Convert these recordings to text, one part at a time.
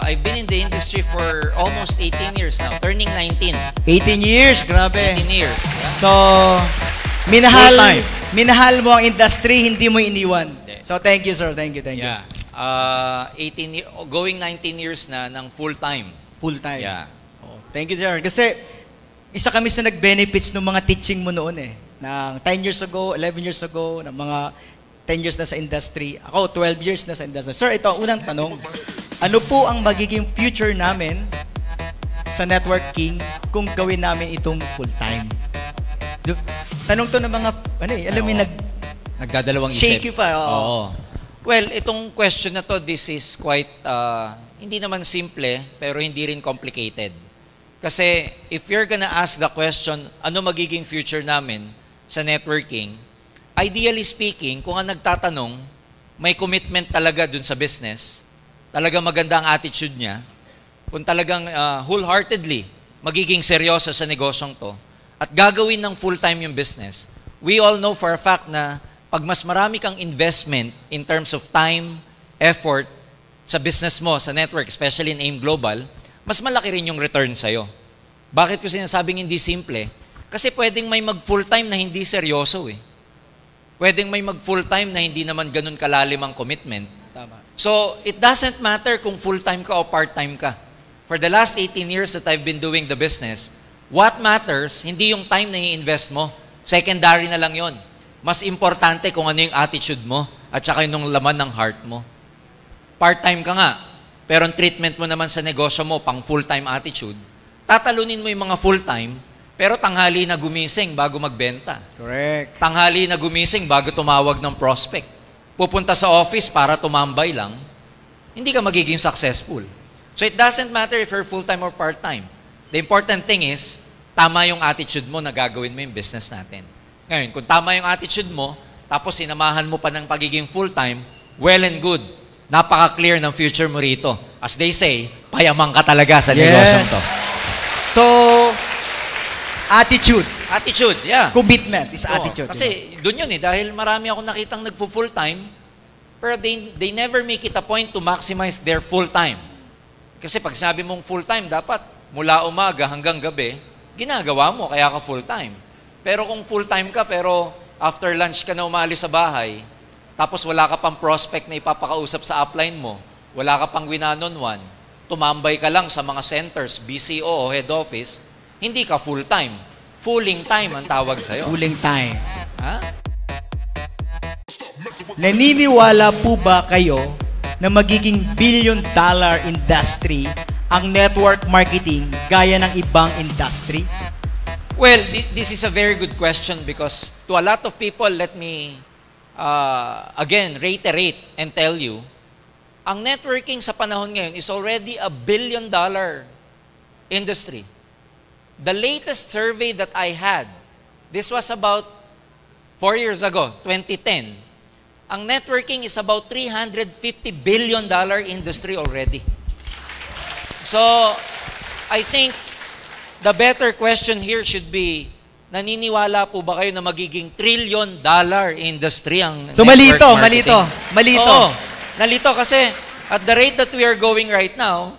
I've been in the industry for almost 18 years now, turning 19. 18 years, grabe. 18 years. So, minahal mo ang industry, hindi mo iniwan. So, thank you, sir. Thank you. Yeah. going 19 years na ng full-time. Full-time. Yeah. Oh, thank you, sir. Kasi, isa kami sa nag-benefits ng mga teaching mo noon eh. Ng 10 years ago, 11 years ago, ng mga 10 years na sa industry. Ako, 12 years na sa industry. Sir, ito ang unang tanong. Ano po ang magiging future namin sa networking kung gawin namin itong full-time? Tanong to ng mga, alam mo nagdadalawang isip. Shaky pa. Oo. Well, itong question na to, this is quite, hindi naman simple, pero hindi rin complicated. Kasi if you're gonna ask the question, ano magiging future namin sa networking, ideally speaking, kung ang nagtatanong, may commitment talaga dun sa business, talagang maganda ang attitude niya, kung talagang wholeheartedly magiging seryoso sa negosyong to, at gagawin ng full-time yung business, we all know for a fact na pag mas marami kang investment in terms of time, effort sa business mo, sa network, especially in AIM Global, mas malaki rin yung return sa'yo. Bakit ko sinasabing hindi simple? Kasi pwedeng may mag-full-time na hindi seryoso eh. Pwedeng may mag-full-time na hindi naman ganun kalalim ang commitment. Tama. So, it doesn't matter kung full-time ka o part-time ka. For the last 18 years that I've been doing the business, what matters, hindi yung time na i-invest mo. Secondary na lang yon. Mas importante kung ano yung attitude mo at saka yung laman ng heart mo. Part-time ka nga, pero ang treatment mo naman sa negosyo mo, pang full-time attitude, tatalunin mo yung mga full-time, pero tanghali na gumising bago magbenta. Correct. Tanghali na gumising bago tumawag ng prospect. Pupunta sa office para tumambay lang, hindi ka magiging successful. So it doesn't matter if you're full-time or part-time. The important thing is, tama yung attitude mo na gagawin mo yung business natin. Ngayon, kung tama yung attitude mo, tapos sinamahan mo pa ng pagiging full-time, well and good. Napaka-clear ng future mo rito. As they say, payaman ka talaga sa negosyong to. So, attitude. Attitude, yeah. Commitment is attitude. Kasi doon yun eh, dahil marami akong nakitang nagpo-full-time, pero they never make it a point to maximize their full-time. Kasi pag sabi mong full-time, dapat mula umaga hanggang gabi, ginagawa mo, kaya ka full-time. Pero kung full-time ka, pero after lunch ka na umalis sa bahay, tapos wala ka pang prospect na ipapakausap sa upline mo, wala ka pang one-on-one, tumambay ka lang sa mga centers, BCO o head office, hindi ka full-time. Fooling time ang tawag sa'yo. Fooling time. Ha? Naniniwala po ba kayo na magiging billion-dollar industry ang network marketing gaya ng ibang industry? Well, this is a very good question because to a lot of people, let me again reiterate and tell you, ang networking sa panahon ngayon is already a billion-dollar industry. The latest survey that I had, this was about 4 years ago, 2010. Ang networking is about $350 billion industry already. So, I think the better question here should be, naniniwala po ba kayo na magiging $1 trillion industry ang so, network malito. Oo, nalito kasi at the rate that we are going right now,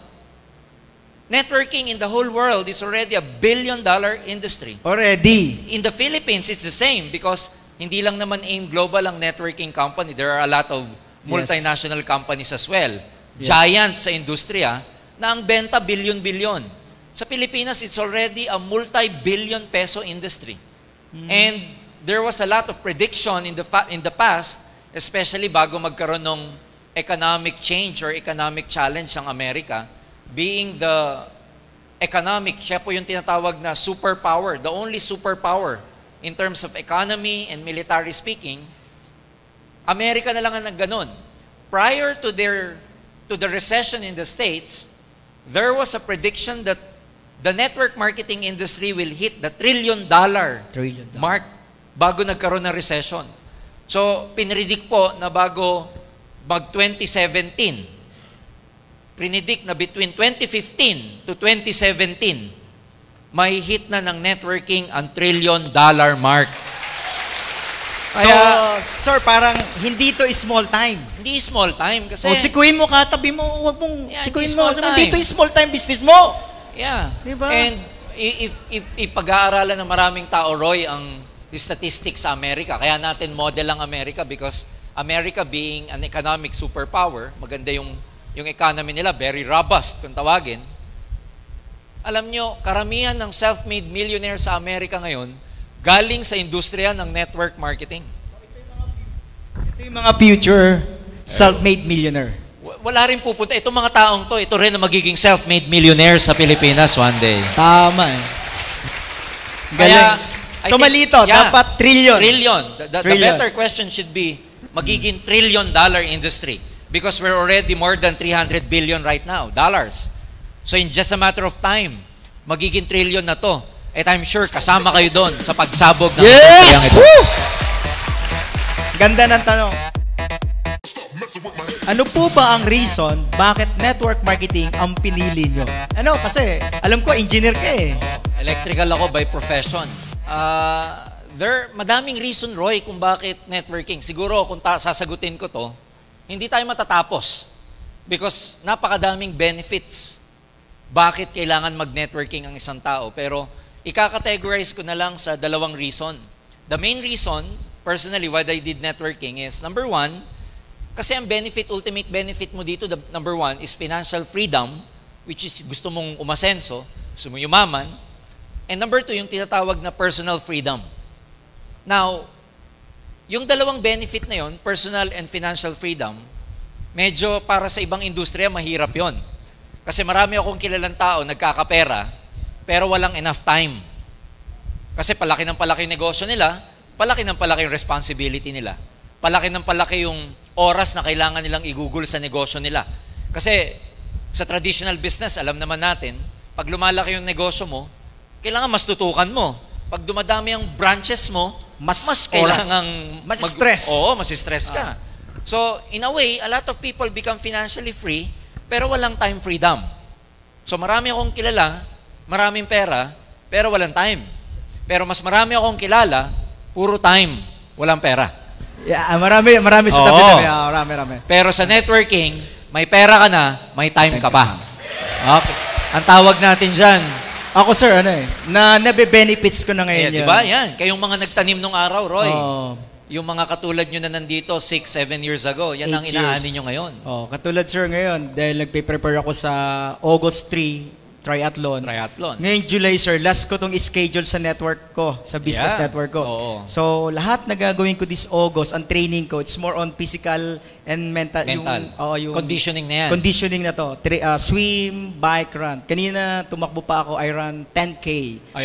networking in the whole world is already a $1 billion industry. Already. In the Philippines, it's the same because hindi lang naman AIM Global ang networking company. There are a lot of multinational companies as well. Yes. Giant sa industriya na ang benta billion-billion. Sa Pilipinas, it's already a multi-billion peso industry. And there was a lot of prediction in the past, especially bago magkaroon ng economic change or economic challenge ng Amerika, being the economic, siya po yung tinatawag na superpower, the only superpower in terms of economy and military speaking, Amerika na lang ang nagganon. Prior to the recession in the States, there was a prediction that the network marketing industry will hit the $1 trillion mark bago nagkaroon ng recession. So, pinredict po na bago mag-2017, predict na between 2015 to 2017, may hit na ng networking ang $1 trillion mark. So, Kaya, sir, parang hindi to small time. hindi small time kasi... O, sikuin mo katabi mo, huwag mong Yeah, sikuin hindi mo. small time. Hindi to small time business mo. Yeah. Diba? And if ipag-aaralan ng maraming tao, Roy, ang statistics sa Amerika, kaya natin model ang Amerika because America being an economic superpower, maganda yung economy nila, very robust kung tawagin. Alam nyo, karamihan ng self-made millionaire sa Amerika ngayon, galing sa industriya ng network marketing. Ito yung mga future self-made millionaire. Wala rin pupunta. Itong mga taong to, ito rin ang magiging self-made millionaire sa Pilipinas one day. Tama eh. Kaya, So malito, dapat trillion. Trillion. The Trillion. better question should be, magiging trillion-dollar industry. Because we're already more than 300 billion right now, dollars. So in just a matter of time, magiging trillion na to. At I'm sure kasama kayo doon sa pagsabog ng industriyang Yes! ito. Woo! Ganda ng tanong. Ano po ba ang reason bakit network marketing ang pinili nyo? Ano, kasi alam ko, engineer ka eh. Electrical ako by profession. Madaming reason, Roy, kung bakit networking. Siguro, kung sasagutin ko to, hindi tayo matatapos. Because napakadaming benefits. Bakit kailangan mag-networking ang isang tao? Pero, ika-categorize ko na lang sa dalawang reason. The main reason, personally, why I did networking is, number one, kasi ang ultimate benefit mo dito, number one, is financial freedom, which is gusto mong umasenso, gusto mong yumaman. And number two, yung tinatawag na personal freedom. Now, yung dalawang benefit na yon, personal and financial freedom, medyo para sa ibang industriya, mahirap yon. Kasi marami akong kilalang tao, nagkakapera, pero walang enough time. Kasi palaki ng palaki yung negosyo nila, palaki ng palaki yung responsibility nila. Palaki ng palaki yung oras na kailangan nilang igugol sa negosyo nila. Kasi sa traditional business, alam naman natin, pag lumalaki yung negosyo mo, kailangan mas tutukan mo. Pag dumadami ang branches mo, mas kailangan... Mas stress. Oo, mas stress ka. So, in a way, a lot of people become financially free, pero walang time freedom. So, marami akong kilala, maraming pera, pero walang time. Pero mas marami akong kilala, puro time, walang pera. Yeah, marami sa tabi-tabi. Marami. Pero sa networking, may pera ka na, may time ka pa. Okay. Ang tawag natin dyan, Ako sir, na nabe-benefits ko na ngayon di ba? Yan. Kayong mga nagtanim nung araw, Roy. Oh. Yung mga katulad nyo na nandito 6-7 years ago, yan ang 8 inaani years. nyo ngayon. Katulad sir ngayon, dahil nagpe-prepare ako sa August 3, triathlon. Ngayong July sir, last ko tong schedule sa network ko, sa business network ko. Oo. So, lahat na gagawin ko this August, ang training ko, it's more on physical and mental. Yung conditioning na yan. Conditioning na to. Swim, bike, run. Kanina, tumakbo pa ako, I run 10K.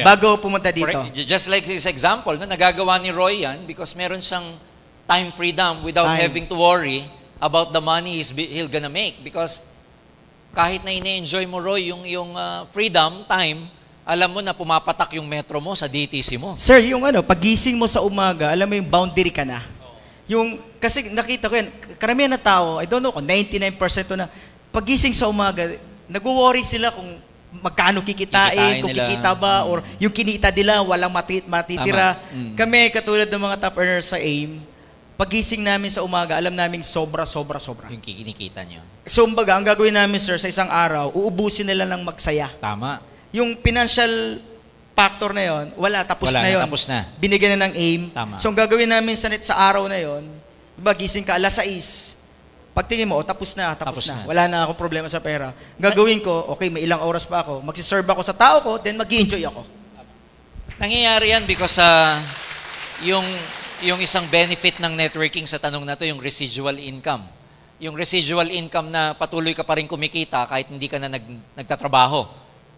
Bago pumunta dito. Just like this example, nagagawa ni Roy yan because meron siyang time freedom without having to worry about the money he'll gonna make. Because kahit na ine-enjoy mo, Roy, yung freedom, time, alam mo na pumapatak yung metro mo sa DTC mo. Sir, yung pagising mo sa umaga, alam mo yung boundary ka na. Kasi nakita ko yan, karamihan na tao, I don't know kung 99% na, pagising sa umaga, nag-worry sila kung magkano kikitain, kung kikita ba, or yung kinita nila, walang matitira. Kami, katulad ng mga top earners sa AIM, pagising namin sa umaga, alam namin sobra. Yung kinikita nyo. So, umbaga, ang gagawin namin, sir, sa isang araw, uubusin nila ng magsaya. Tama. Yung financial factor na yon, tapos na yon. Tapos na. Binigyan na ng AIM. Tama. So, ang gagawin namin sa araw na yon, diba, gising ka, 6:00. Pagtingin mo, tapos na. Wala na akong problema sa pera. Gagawin ko, okay, may ilang oras pa ako, magsiserve ako sa tao ko, then mag-i-enjoy ako. Nangyayari yan because yung isang benefit ng networking sa tanong na to, yung residual income. Yung residual income na patuloy ka pa rin kumikita kahit hindi ka na nagtatrabaho.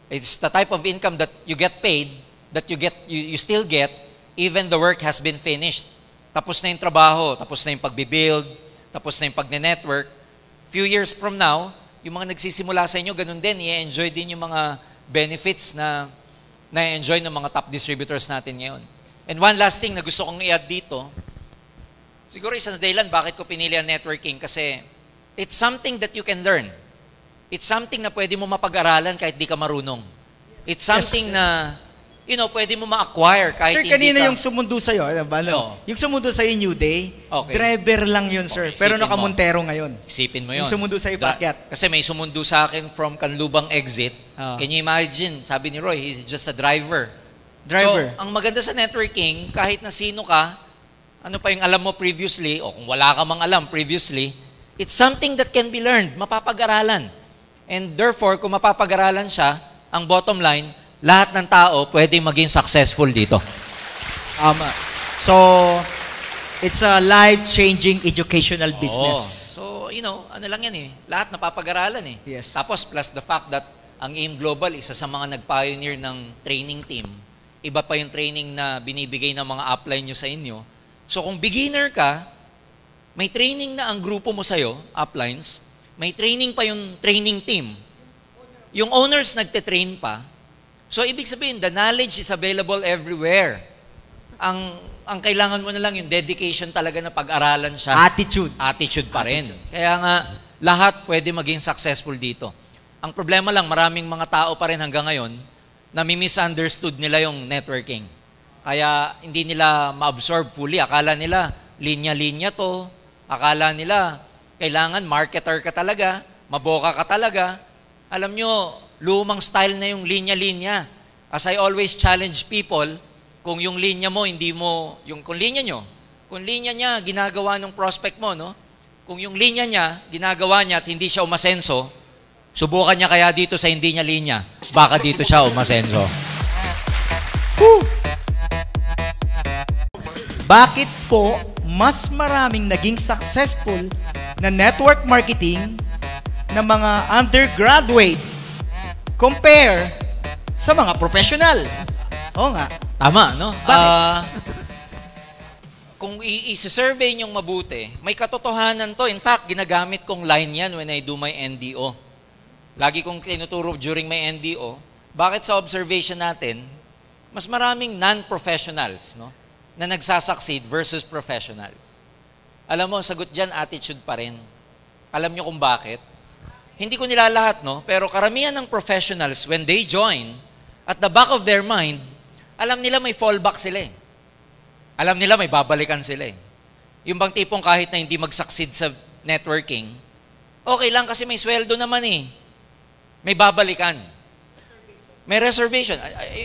It's the type of income that you get paid, that you still get, even the work has been finished. Tapos na yung trabaho, tapos na yung pagbibuild, tapos na yung pagne-network. Few years from now, yung mga nagsisimula sa inyo, ganun din, i-enjoy din yung mga benefits na na-enjoy ng mga top distributors natin ngayon. And one last thing na gusto kong i-add dito, siguro isang dahilan bakit ko pinili ang networking kasi it's something that you can learn. It's something na pwede mo mapag-aralan kahit di ka marunong. It's something na pwede mo ma-acquire kahit Sir, hindi kanina ka... yung sumundo sa'yo, ano ba, Oo. yung sumundo sa'yo New Day, Okay. driver lang yun, sir. Okay, Pero isipin mo. nakamontero ngayon. Isipin mo yun. Yung sumundo sa'yo, paakyat. Kasi may sumundo sa akin from Canlubang exit. Oo. Can you imagine? Sabi ni Roy, he's just a driver. Driver. So, ang maganda sa networking, kahit na sino ka, ano pa yung alam mo previously, o kung wala ka mang alam previously, it's something that can be learned, mapapag-aralan. And therefore, kung mapapag-aralan siya, ang bottom line, lahat ng tao pwedeng maging successful dito. So, it's a life-changing educational business. So, ano lang yan eh. Lahat napapag-aralan eh. Yes. Tapos plus the fact that ang AIM Global, isa sa mga nag-pioneer ng training team, iba pa yung training na binibigay ng mga upline nyo sa inyo. So, kung beginner ka, may training na ang grupo mo sa'yo, uplines, may training pa yung training team. Yung owners nagte-train pa. So, ibig sabihin, the knowledge is available everywhere. Ang kailangan mo na lang yung dedication talaga na pag-aralan siya. Attitude pa rin. Kaya nga, lahat pwede maging successful dito. Ang problema lang, maraming mga tao pa rin hanggang ngayon na misunderstood nila yung networking. Kaya hindi nila ma-absorb fully. Akala nila, linya-linya to. Akala nila, kailangan marketer ka talaga, maboka ka talaga. Alam nyo, lumang style na yung linya-linya. As I always challenge people, kung yung linya mo, kung linya niya, ginagawa ng prospect mo, no? Kung yung linya niya, ginagawa niya at hindi siya umasenso, subukan niya kaya dito sa hindi niya linya. Baka dito siya umasenso. Bakit po mas maraming naging successful na network marketing na mga undergraduate compare sa mga professional? Oo nga. Tama, no? Bakit? Kung i-survey niyong mabuti, may katotohanan to. In fact, ginagamit kong line yan when I do my NDO. Lagi kong tinuturo during my NDO, bakit sa observation natin, mas maraming non-professionals, no, na nagsasucceed versus professionals. Alam mo, sagot dyan, attitude pa rin. Alam niyo kung bakit? Hindi ko nilalahat, no? Pero karamihan ng professionals, when they join, at the back of their mind, alam nila may fallback sila eh. Alam nila may babalikan sila eh. Yung bang tipong kahit na hindi mag-succeed sa networking, okay lang kasi may sweldo naman eh. May babalikan. May reservation.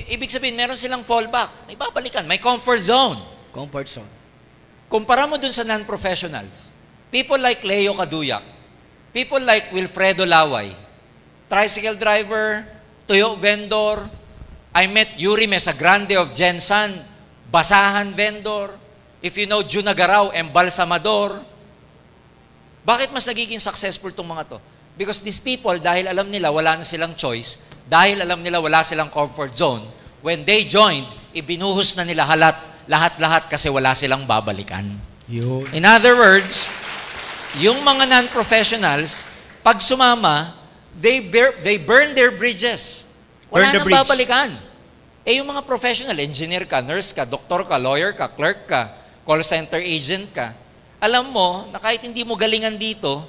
Ibig sabihin, meron silang fallback. May babalikan. May comfort zone. Comfort zone. Kumpara mo dun sa non-professionals, people like Leo Caduyak, people like Wilfredo Laway, tricycle driver, tuyo vendor, I met Yuri Mesagrande of Gensan, basahan vendor, if you know Junagaraw, embalsamador. Bakit mas nagiging successful itong mga to? Because these people, dahil alam nila wala na silang choice, dahil alam nila wala silang comfort zone, when they joined, ibinuhos na nila lahat-lahat kasi wala silang babalikan. Yun. In other words, yung mga non-professionals, pag sumama, they burn their bridges. Wala nang babalikan. Eh yung mga professional, engineer ka, nurse ka, doktor ka, lawyer ka, clerk ka, call center agent ka, alam mo na kahit hindi mo galingan dito,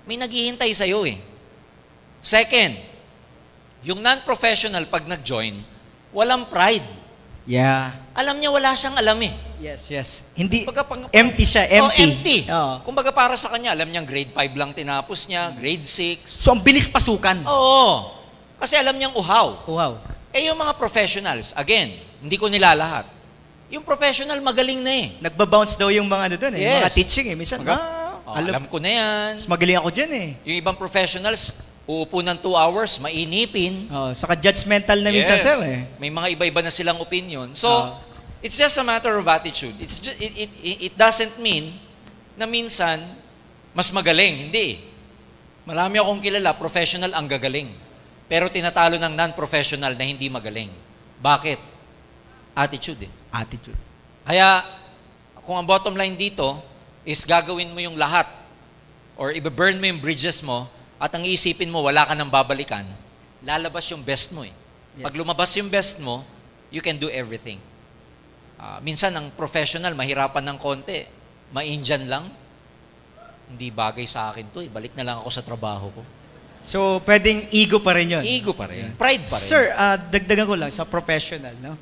may naghihintay sa'yo eh. Second, yung non-professional pag nag-join, walang pride. Yeah. Alam niya wala siyang alam eh. Yes. Hindi, Kumbaga, empty siya, empty. empty. Oo. Kumbaga para sa kanya, alam niyang grade 5 lang tinapos niya, grade 6. So, ang bilis pasukan. Oo. Kasi alam niyang uhaw. Wow. Eh yung mga professionals, again, hindi ko nilalahat. Yung professional magaling na eh. Nagbabounce daw yung mga ano doon eh. Yes. Mga teaching eh. Minsan, Alam ko na yan. mas magaling ako dyan eh. Yung ibang professionals, uupo ng 2 hours, mainipin. Saka judgmental na minsan, sir eh. May mga iba-iba na silang opinion. So, it's just a matter of attitude. It doesn't mean na minsan, mas magaling. Hindi. Marami akong kilala, professional ang gagaling. Pero tinatalo ng non-professional na hindi magaling. Bakit? Attitude eh. Attitude. Kaya, kung ang bottom line dito is gagawin mo yung lahat or i-burn mo yung bridges mo at ang iisipin mo wala ka nang babalikan, lalabas yung best mo eh. Yes. Pag lumabas yung best mo, you can do everything. Minsan, ang professional, mahirapan ng konti. Ma-Indian lang. Hindi bagay sa akin to eh. Balik na lang ako sa trabaho ko. So, pwedeng ego pa rin yun. Ego pa rin. Pride pa rin. Sir, dagdagan ko lang sa professional, no?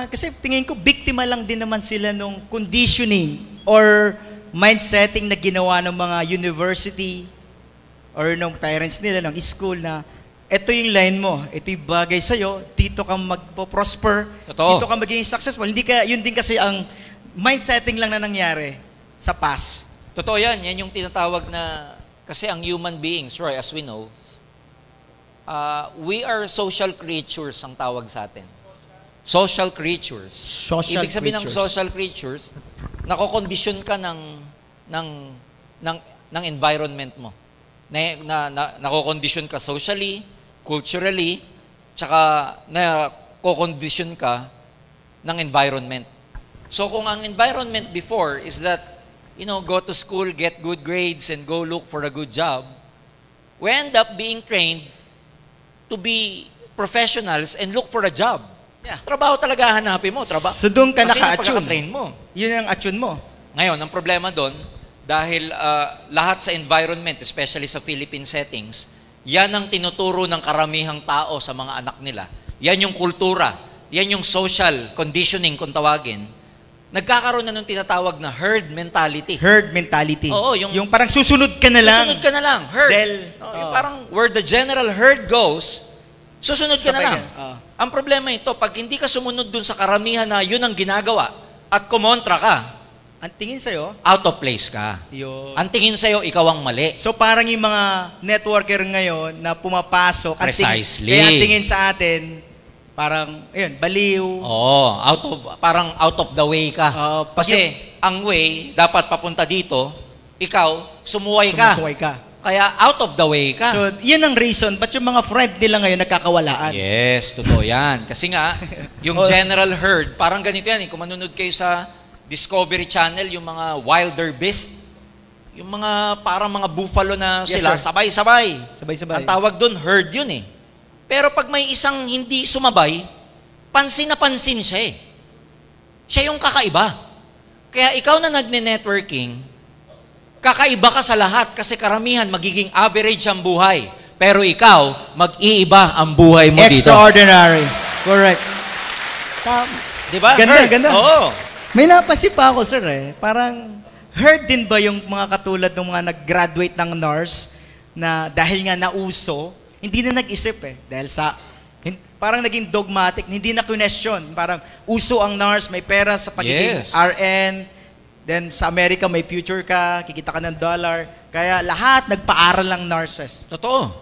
Kasi tingin ko, biktima lang din naman sila nung conditioning or mindsetting na ginawa ng mga university or ng parents nila, ng school na ito yung line mo, ito yung bagay sa'yo, dito ka magpo-prosper, Totoo. dito ka magiging successful. Yun din kasi ang mindsetting lang na nangyari sa past. Totoo yan. Yan yung tinatawag na, kasi ang human beings, Roy, as we know, we are social creatures ang tawag sa atin. Social creatures. Ibig sabihin ng social creatures, nakokondisyon ka ng environment mo. Nakokondisyon ka socially, culturally, tsaka nakokondisyon ka ng environment. So kung ang environment before is that, go to school, get good grades, and go look for a good job, we end up being trained to be professionals and look for a job. Yeah. Trabaho talaga hanapin mo. So doon ka Kasi naka-attune. pagkaka-train mo. Yun ang attune mo. Ngayon, ang problema doon, dahil lahat sa environment, especially sa Philippine settings, yan ang tinuturo ng karamihang tao sa mga anak nila. Yan yung kultura. Yan yung social conditioning kung tawagin. Nagkakaroon na ng tinatawag na herd mentality. Herd mentality. Oo, yung parang susunod ka na lang. Susunod ka na lang. Herd. Yung oh. parang where the general herd goes, susunod ka na Sabay lang. ka. Ang problema ito, pag hindi ka sumunod dun sa karamihan na yun ang ginagawa at kumontra ka, Ang tingin sa'yo, out of place ka. yun. Ang tingin sa'yo, ikaw ang mali. So parang yung mga networker ngayon na pumapasok, Precisely. kaya ang tingin sa atin, parang, ayun, baliw. Parang out of the way ka. Pag Kasi ang way, dapat papunta dito, ikaw, sumuway ka. sumusuway ka. Kaya out of the way ka. So, yun ang reason, ba't yung mga friend nila ngayon nagkakawalaan? Yes, totoo yan. Kasi nga, yung general herd, parang ganito yan. Kung manunod kayo sa Discovery Channel, yung mga wilder beast, yung mga parang mga buffalo na Yes, sila, sir. sabay-sabay. Sabay-sabay. Ang tawag doon, herd yun eh. Pero pag may isang hindi sumabay, pansin na pansin siya eh. Siya yung kakaiba. Kaya ikaw na nagne-networking, kakaiba ka sa lahat kasi karamihan magiging average ang buhay. Pero ikaw, mag-iiba ang buhay mo dito. Extraordinary. Correct. Di ba? Ganda, Herd. ganda. Oo. May napansin pa ako, sir, eh. Parang, heard din ba yung mga katulad ng mga nag-graduate ng nurse na dahil nga nauso, hindi na nag-isip eh. Dahil sa, parang naging dogmatic, hindi na question. Parang, uso ang nurse, may pera sa pagiging Yes. RN, then sa Amerika may future ka, kikita ka ng dollar. Kaya lahat nagpaaral lang nurses. Totoo.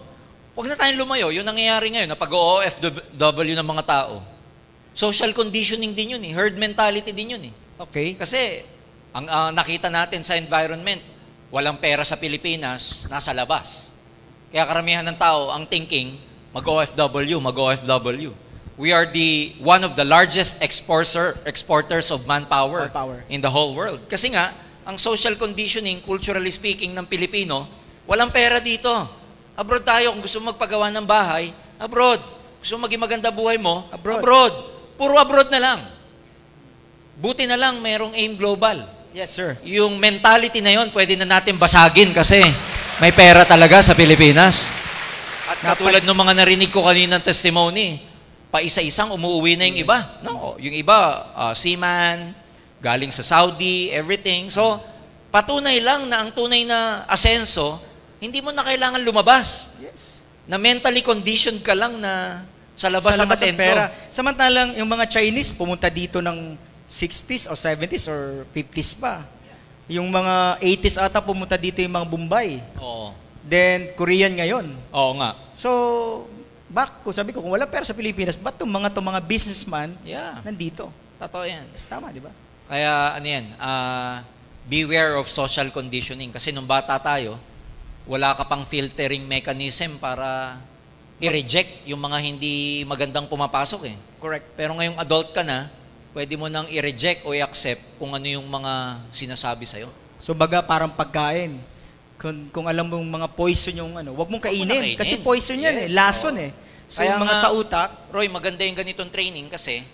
Huwag na tayong lumayo. Yun nangyayari ngayon na pag-OFW ng mga tao. Social conditioning din yun eh. Herd mentality din yun eh. Okay. Kasi, ang nakita natin sa environment, walang pera sa Pilipinas, nasa labas. Kaya karamihan ng tao, ang thinking, mag-OFW. We are one of the largest exporters of manpower in the whole world. Kasi nga, ang social conditioning, culturally speaking, ng Pilipino, walang pera dito. Abroad tayo, kung gusto mo magpagawa ng bahay, abroad. Gusto mo maging maganda buhay mo, abroad. Puro abroad na lang. Buti na lang, mayroong AIM Global. Yes, sir. Yung mentality na yon, pwede na natin basagin kasi may pera talaga sa Pilipinas. At katulad ng mga narinig ko kaninang testimony, paisa-isang umuwi na yung iba. No, yung iba, seaman, galing sa Saudi, everything. So, patunay lang na ang tunay na asenso, hindi mo na kailangan lumabas. Yes. Na mentally conditioned ka lang na sa labas ang ng asenso. pera. Samantalang yung mga Chinese pumunta dito ng 60s or 70s or 50s pa. Yung mga 80s ata pumunta dito yung mga Bombay. Oo. Then Korean ngayon. Oo nga. So, sabi ko, kung wala pera sa Pilipinas, ba't itong mga businessman nandito? Totoo yan. Tama, di ba? Kaya ano yan, beware of social conditioning. Kasi nung bata tayo, wala ka pang filtering mechanism para i-reject yung mga hindi magandang pumapasok eh. Correct. Pero ngayong adult ka na, pwede mo nang i-reject o i-accept kung ano yung mga sinasabi sa'yo. So baga parang pagkain. Kung alam mong mga poison yung wag mong kainin. Kasi poison yan lason eh. So kaya yung mga sa utak. Roy, maganda yung ganitong training kasi,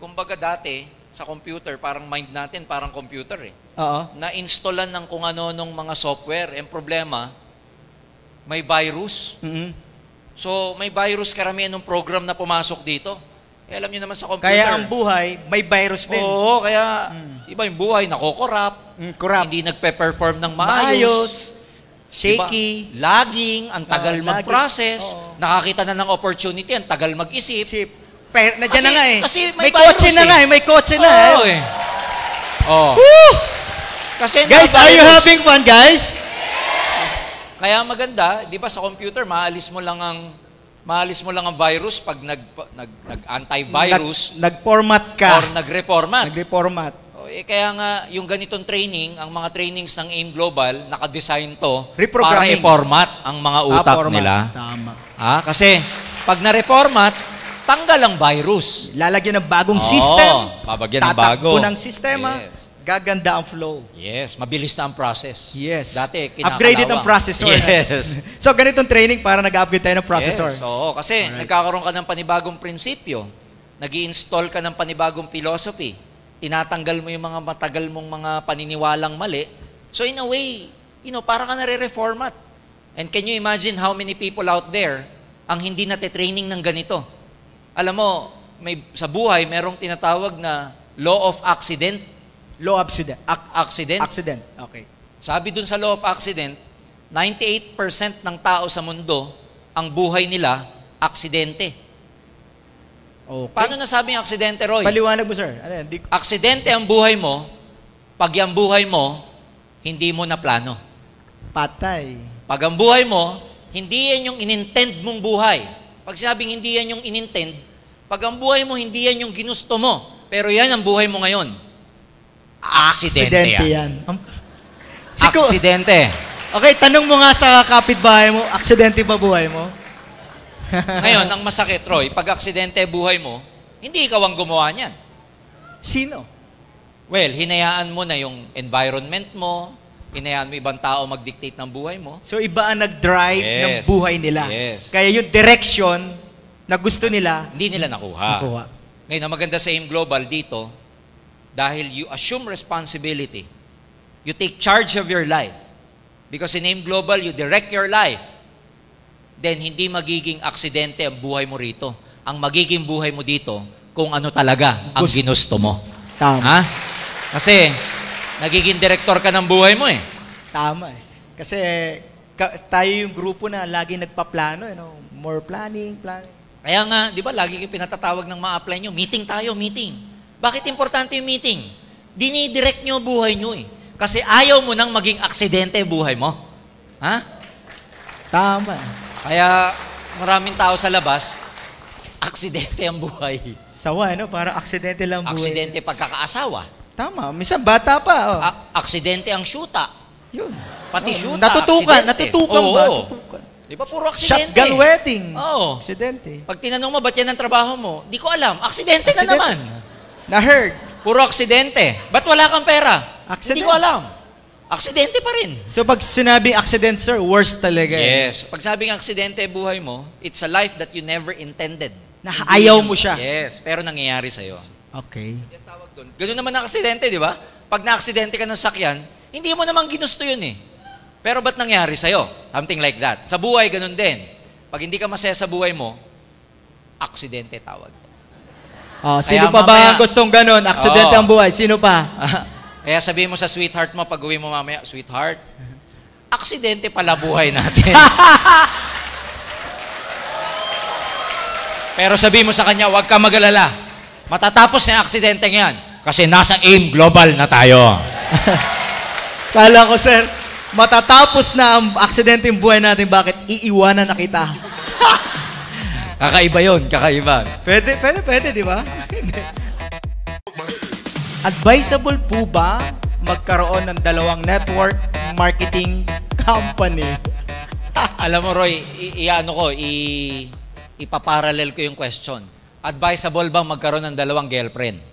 kumbaga dati, sa computer, parang mind natin, parang computer eh. Oo. Na-installan ng kung ano nung mga software. Ang problema, may virus. Mm-hmm. So, may virus karamihan ng program na pumasok dito. Kaya alam niyo naman sa computer. Kaya ang buhay, may virus din. Oo, kaya iba yung buhay, nakokorap, Corrupt. hindi nagpe-perform ng maayos. Shaky. Diba? Lagging, ang tagal Lagging. mag-process, Oo. nakakita na ng opportunity, ang tagal mag-isip. Pero nandiyan na nga eh. Kasi may may kotse virus na eh. nga eh. May kotse na Oo eh. Oh. Woo! Kasi Guys, are you na-virus. having fun, guys? Kaya maganda, 'di ba sa computer maalis mo lang ang virus pag nag-antivirus Nag-format ka. or nag-reformat. Nag-reformat. Kaya nga yung ganitong training, ang mga trainings ng AIM Global, naka-design to para Reprogramming. i-format ang mga utak format. nila. Tama. Kasi pag na-reformat, tanggal ang virus. Lalagyan ng bagong Oo, system. babagyan ng Tatakbo bago. ng sistema. Yes. Gaganda ang flow. Yes, mabilis na ang process. Yes. Dati, kinakalawang. Upgraded ang processor. Yes. So, ganitong training para nag-upgrade tayo ng processor. Yes, oo. Kasi nagkakaroon ka ng panibagong prinsipyo. Nag-i-install ka ng panibagong philosophy. Tinatanggal mo yung mga matagal mong mga paniniwalang mali. So in a way, para ka nare-reformat. And can you imagine how many people out there ang hindi nate-training ng ganito? Alam mo, sa buhay, merong tinatawag na law of accident. Low accident. Accident. Accident. Okay. Sabi dun sa law of accident, 98% ng tao sa mundo, ang buhay nila, aksidente. Okay. Paano nasabing aksidente, Roy? Paliwanag mo, sir. Ano yan? Aksidente ang buhay mo, pag yung buhay mo, hindi mo na plano. Patay. Pag ang buhay mo, hindi yan yung inintend mong buhay. Pag sabing hindi yan yung inintend, pag ang buhay mo, hindi yan yung ginusto mo, pero yan ang buhay mo ngayon. Aksidente yan. Aksidente. Okay, tanong mo nga sa kapitbahay mo, aksidente ba buhay mo? Ngayon, ang masakit, Roy, pag aksidente buhay mo, hindi ikaw ang gumawa niyan. Sino? Well, hinayaan mo na yung environment mo, hinayaan mo ibang tao mag-dictate ng buhay mo. So, iba ang nag-drive Yes. ng buhay nila. Yes. Kaya yung direction na gusto nila, Hindi nila nakuha. nakuha. Ngayon, ang maganda sa AIM Global dito, dahil you assume responsibility, you take charge of your life. Because in AIM Global, you direct your life. Then, hindi magiging aksidente ang buhay mo rito. Ang magiging buhay mo dito, kung ano talaga ang ginusto mo. Tama. Ha? Kasi, nagiging direktor ka ng buhay mo eh. Tama eh. Kasi tayo yung grupo na lagi nagpaplano, more planning. Kaya nga, di ba, lagi kang pinatatawag ng mga apply nyo, meeting tayo, meeting. Bakit importante yung meeting? Dinidirect nyo buhay nyo eh. Kasi ayaw mo nang maging aksidente buhay mo. Ha? Tama. Kaya maraming tao sa labas, aksidente ang buhay. Sawa, para aksidente lang buhay. Aksidente pagkakaasawa. Tama. Minsan bata pa. Oh. Aksidente ang syuta. Yun. Pati Oh, syuta, natutukan aksidente. ba? Oo. Natutukan. Di ba puro aksidente? Shotgun wedding. Oo. Aksidente. Pag tinanong mo, ba't yan ang trabaho mo? Di ko alam. Aksidente na naman. Na-heard. Puro aksidente. Ba't wala kang pera? Aksidente. Hindi ko alam. Aksidente pa rin. So pag sinabing accident, sir, worst talaga. Yes. Pag sabing aksidente buhay mo, it's a life that you never intended. Na Hindi ayaw yung- mo siya. Yes. Pero nangyayari sa'yo. Okay. Yan tawag doon. Ganun naman ang aksidente, di ba? Pag na-aksidente ka ng sakyan, hindi mo naman ginusto yun eh. Pero ba't nangyari sa'yo? Something like that. Sa buhay, ganun din. Pag hindi ka masaya sa buhay mo, aksidente tawag. Sino Kaya pa ba mamaya- gustong ganun? Aksidente Oo. ang buhay. Sino pa? Kaya sabihin mo sa sweetheart mo, pag uwi mo mamaya, sweetheart, aksidente pala buhay natin. Pero sabihin mo sa kanya, huwag ka mag-alala. Matatapos na yung aksidente yan. Kasi nasa AIM Global na tayo. Kala ko, sir, matatapos na ang aksidente yung buhay natin, bakit iiwanan na kita? Kakaiba yun, kakaiba. Pwede, di ba? Advisable po ba magkaroon ng dalawang network marketing company? Alam mo, Roy, ipaparallel ko yung question. Advisable ba magkaroon ng dalawang girlfriend?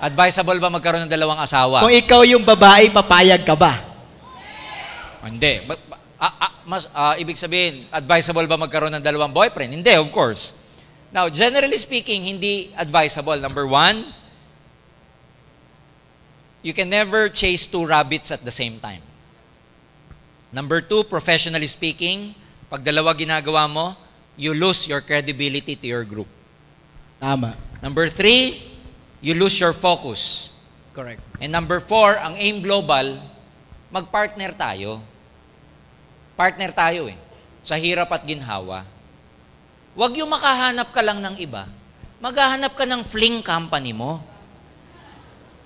Advisable ba magkaroon ng dalawang asawa? Kung ikaw yung babae, papayag ka ba? Hindi. Ibig sabihin, advisable ba magkaroon ng dalawang boyfriend? Hindi, of course. Now, generally speaking, hindi advisable. Number one, you can never chase two rabbits at the same time. Number two, professionally speaking, pag dalawa ginagawa mo, you lose your credibility to your group. Tama. Number 3, you lose your focus. Correct. And number 4, ang AIM Global, mag-partner tayo. Partner tayo sa hirap at ginhawa. Huwag yung makahanap ka lang ng iba. Maghahanap ka ng fling company mo.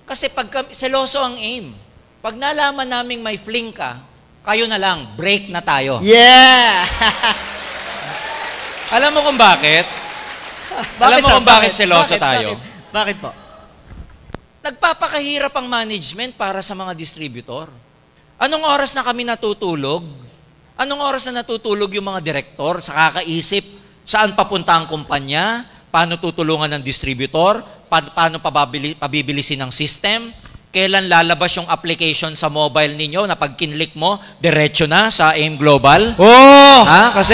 Kasi seloso ang AIM. Pag nalaman naming may fling ka, kayo na lang, break na tayo. Yeah! Alam mo kung bakit? Alam mo sir? kung bakit seloso tayo? Bakit po? Nagpapakahirap ang management para sa mga distributor. Anong oras na kami natutulog? Anong oras na natutulog yung mga direktor sa kakaisip saan papunta ang kumpanya, paano tutulungan ng distributor, paano pabibilisin ng system, kailan lalabas yung application sa mobile ninyo na pag kinlik mo, diretso na sa AIM Global? Oh! Kasi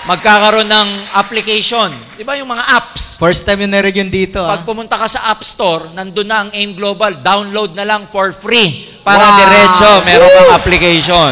magkakaroon ng application. Di ba yung mga apps? First time yung narinig yun dito. Pag pumunta ka sa App Store, nandun na ang AIM Global, download na lang for free para Wow! diretso, meron kang application.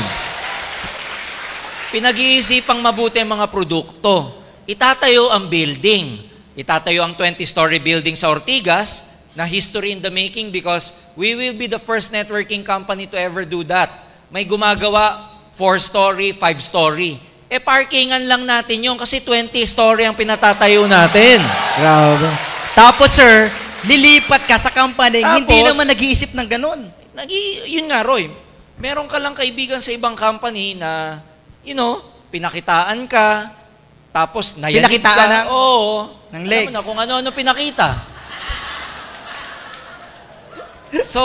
Pinag-iisipang mabuti ang mga produkto. Itatayo ang building. Itatayo ang 20-story building sa Ortigas na history in the making because we will be the first networking company to ever do that. May gumagawa 4-story, 5-story. Parkingan lang natin yun kasi 20-story ang pinatatayo natin. Grabe. Tapos sir, lilipat ka sa company, Tapos, hindi naman nag-iisip ng ganun. Yun nga, Roy. Meron ka lang kaibigan sa ibang company na, pinakitaan ka, tapos nayanid Pinakitaan ka. ng- Oo. ng Alam legs. mo na kung ano-ano pinakita. So,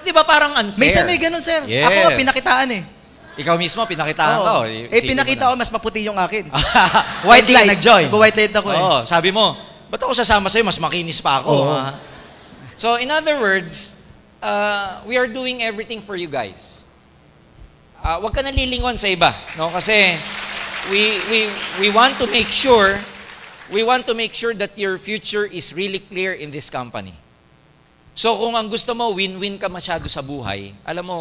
di ba parang unfair? Minsan may ganun sir. Yes. Ako nga pinakitaan eh. Ikaw mismo, pinakitaan ka. Oo. Pinakita ko, mas maputi yung akin. White White light. Nag-join. White light ako eh. Oo, sabi mo, ba't ako sasama sa'yo? Mas makinis pa ako. Oo. Ha? So, in other words, we are doing everything for you guys. Huwag ka nalilingon sa iba, no? Kasi we want to make sure that your future is really clear in this company. So kung ang gusto mo, win-win ka masyado sa buhay, alam mo,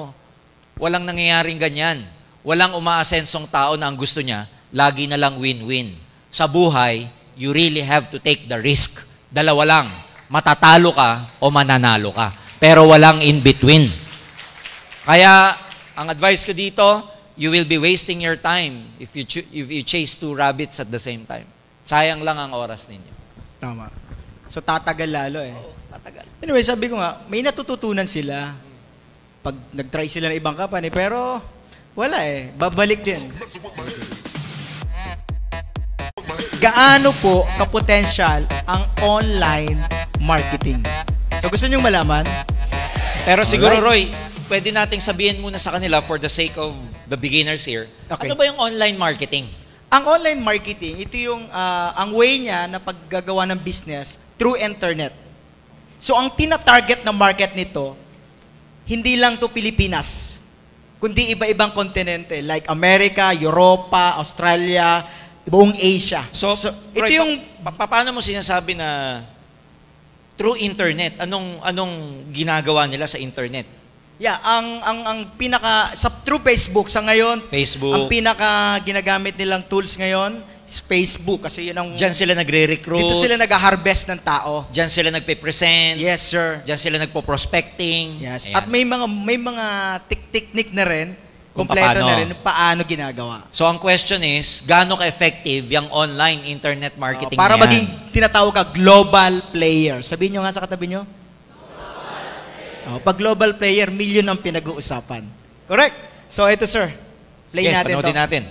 walang nangyayaring ganyan. Walang umaasensong tao na ang gusto niya, lagi na lang win-win. Sa buhay, you really have to take the risk. Dalawa lang, matatalo ka o mananalo ka. Pero walang in-between. Kaya, ang advice ko dito, you will be wasting your time if you chase 2 rabbits at the same time. Sayang lang ang oras ninyo. Tama. So tatagal lalo eh. Matagal. Anyway, sabi ko nga, may natututunan sila pag nag-try sila ng ibang company, pero wala eh. Babalik din. Gaano po ka-potential ang online marketing? So gusto nyo malaman? Pero siguro, Roy, pwede nating sabihin muna sa kanila for the sake of the beginners here, Okay. ano ba yung online marketing? Ang online marketing, ito yung ang way niya na paggagawa ng business through internet. So ang tina-target na market nito, hindi lang to Pilipinas, kundi iba-ibang kontinente like America, Europa, Australia, buong Asia. So ito Roy, yung paano mo sinasabi na through internet, anong ginagawa nila sa internet? ang pinaka through Facebook sa ngayon, Facebook. ang pinaka ginagamit nilang tools ngayon is Facebook kasi yun ang Diyan sila nagre-recruit. dito sila nag-harvest ng tao. Diyan sila nagpe-present. Yes, sir. Diyan sila nagpo-prospecting. Yes. Ayan. At may mga technique na rin, Kung kompleto paano. na rin paano ginagawa. So ang question is, gaano ka-effective yung online internet marketing Para na yan? maging tinatawag ka global player. Sabihin nyo nga sa katabi nyo. Pag global player, million ang pinag-uusapan. Correct? So ito sir, play Sige, natin to. panoodin natin.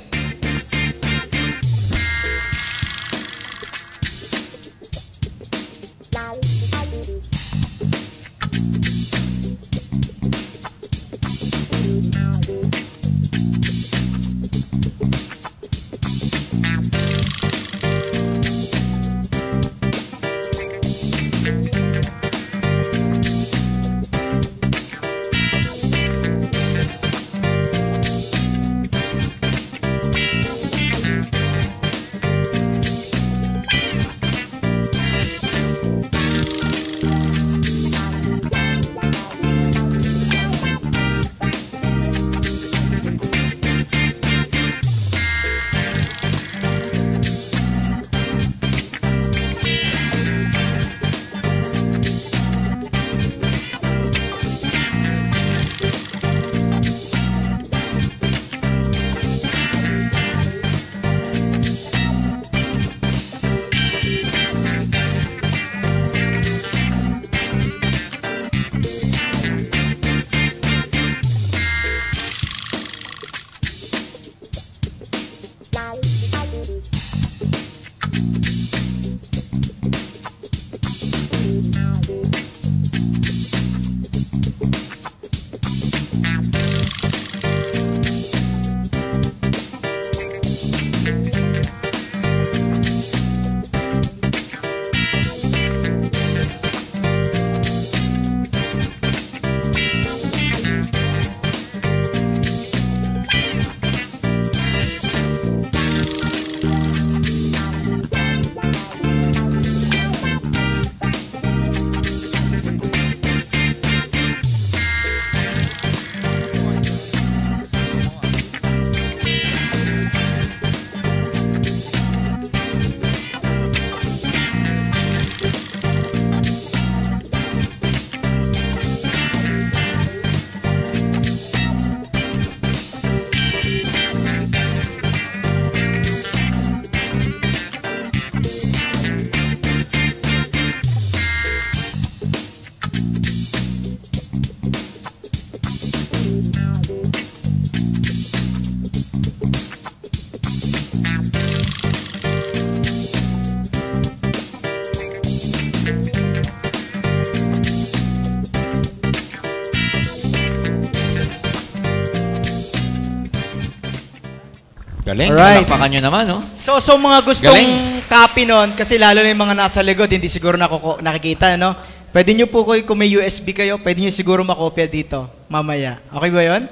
Galing. Alright. Palakpakan nyo naman, no? So mga gustong Galing. copy nun, kasi lalo na yung mga nasa likod, hindi siguro nakikita, no? Pwede nyo po kung may USB kayo, pwede nyo siguro makopya dito, mamaya. Okay ba yun?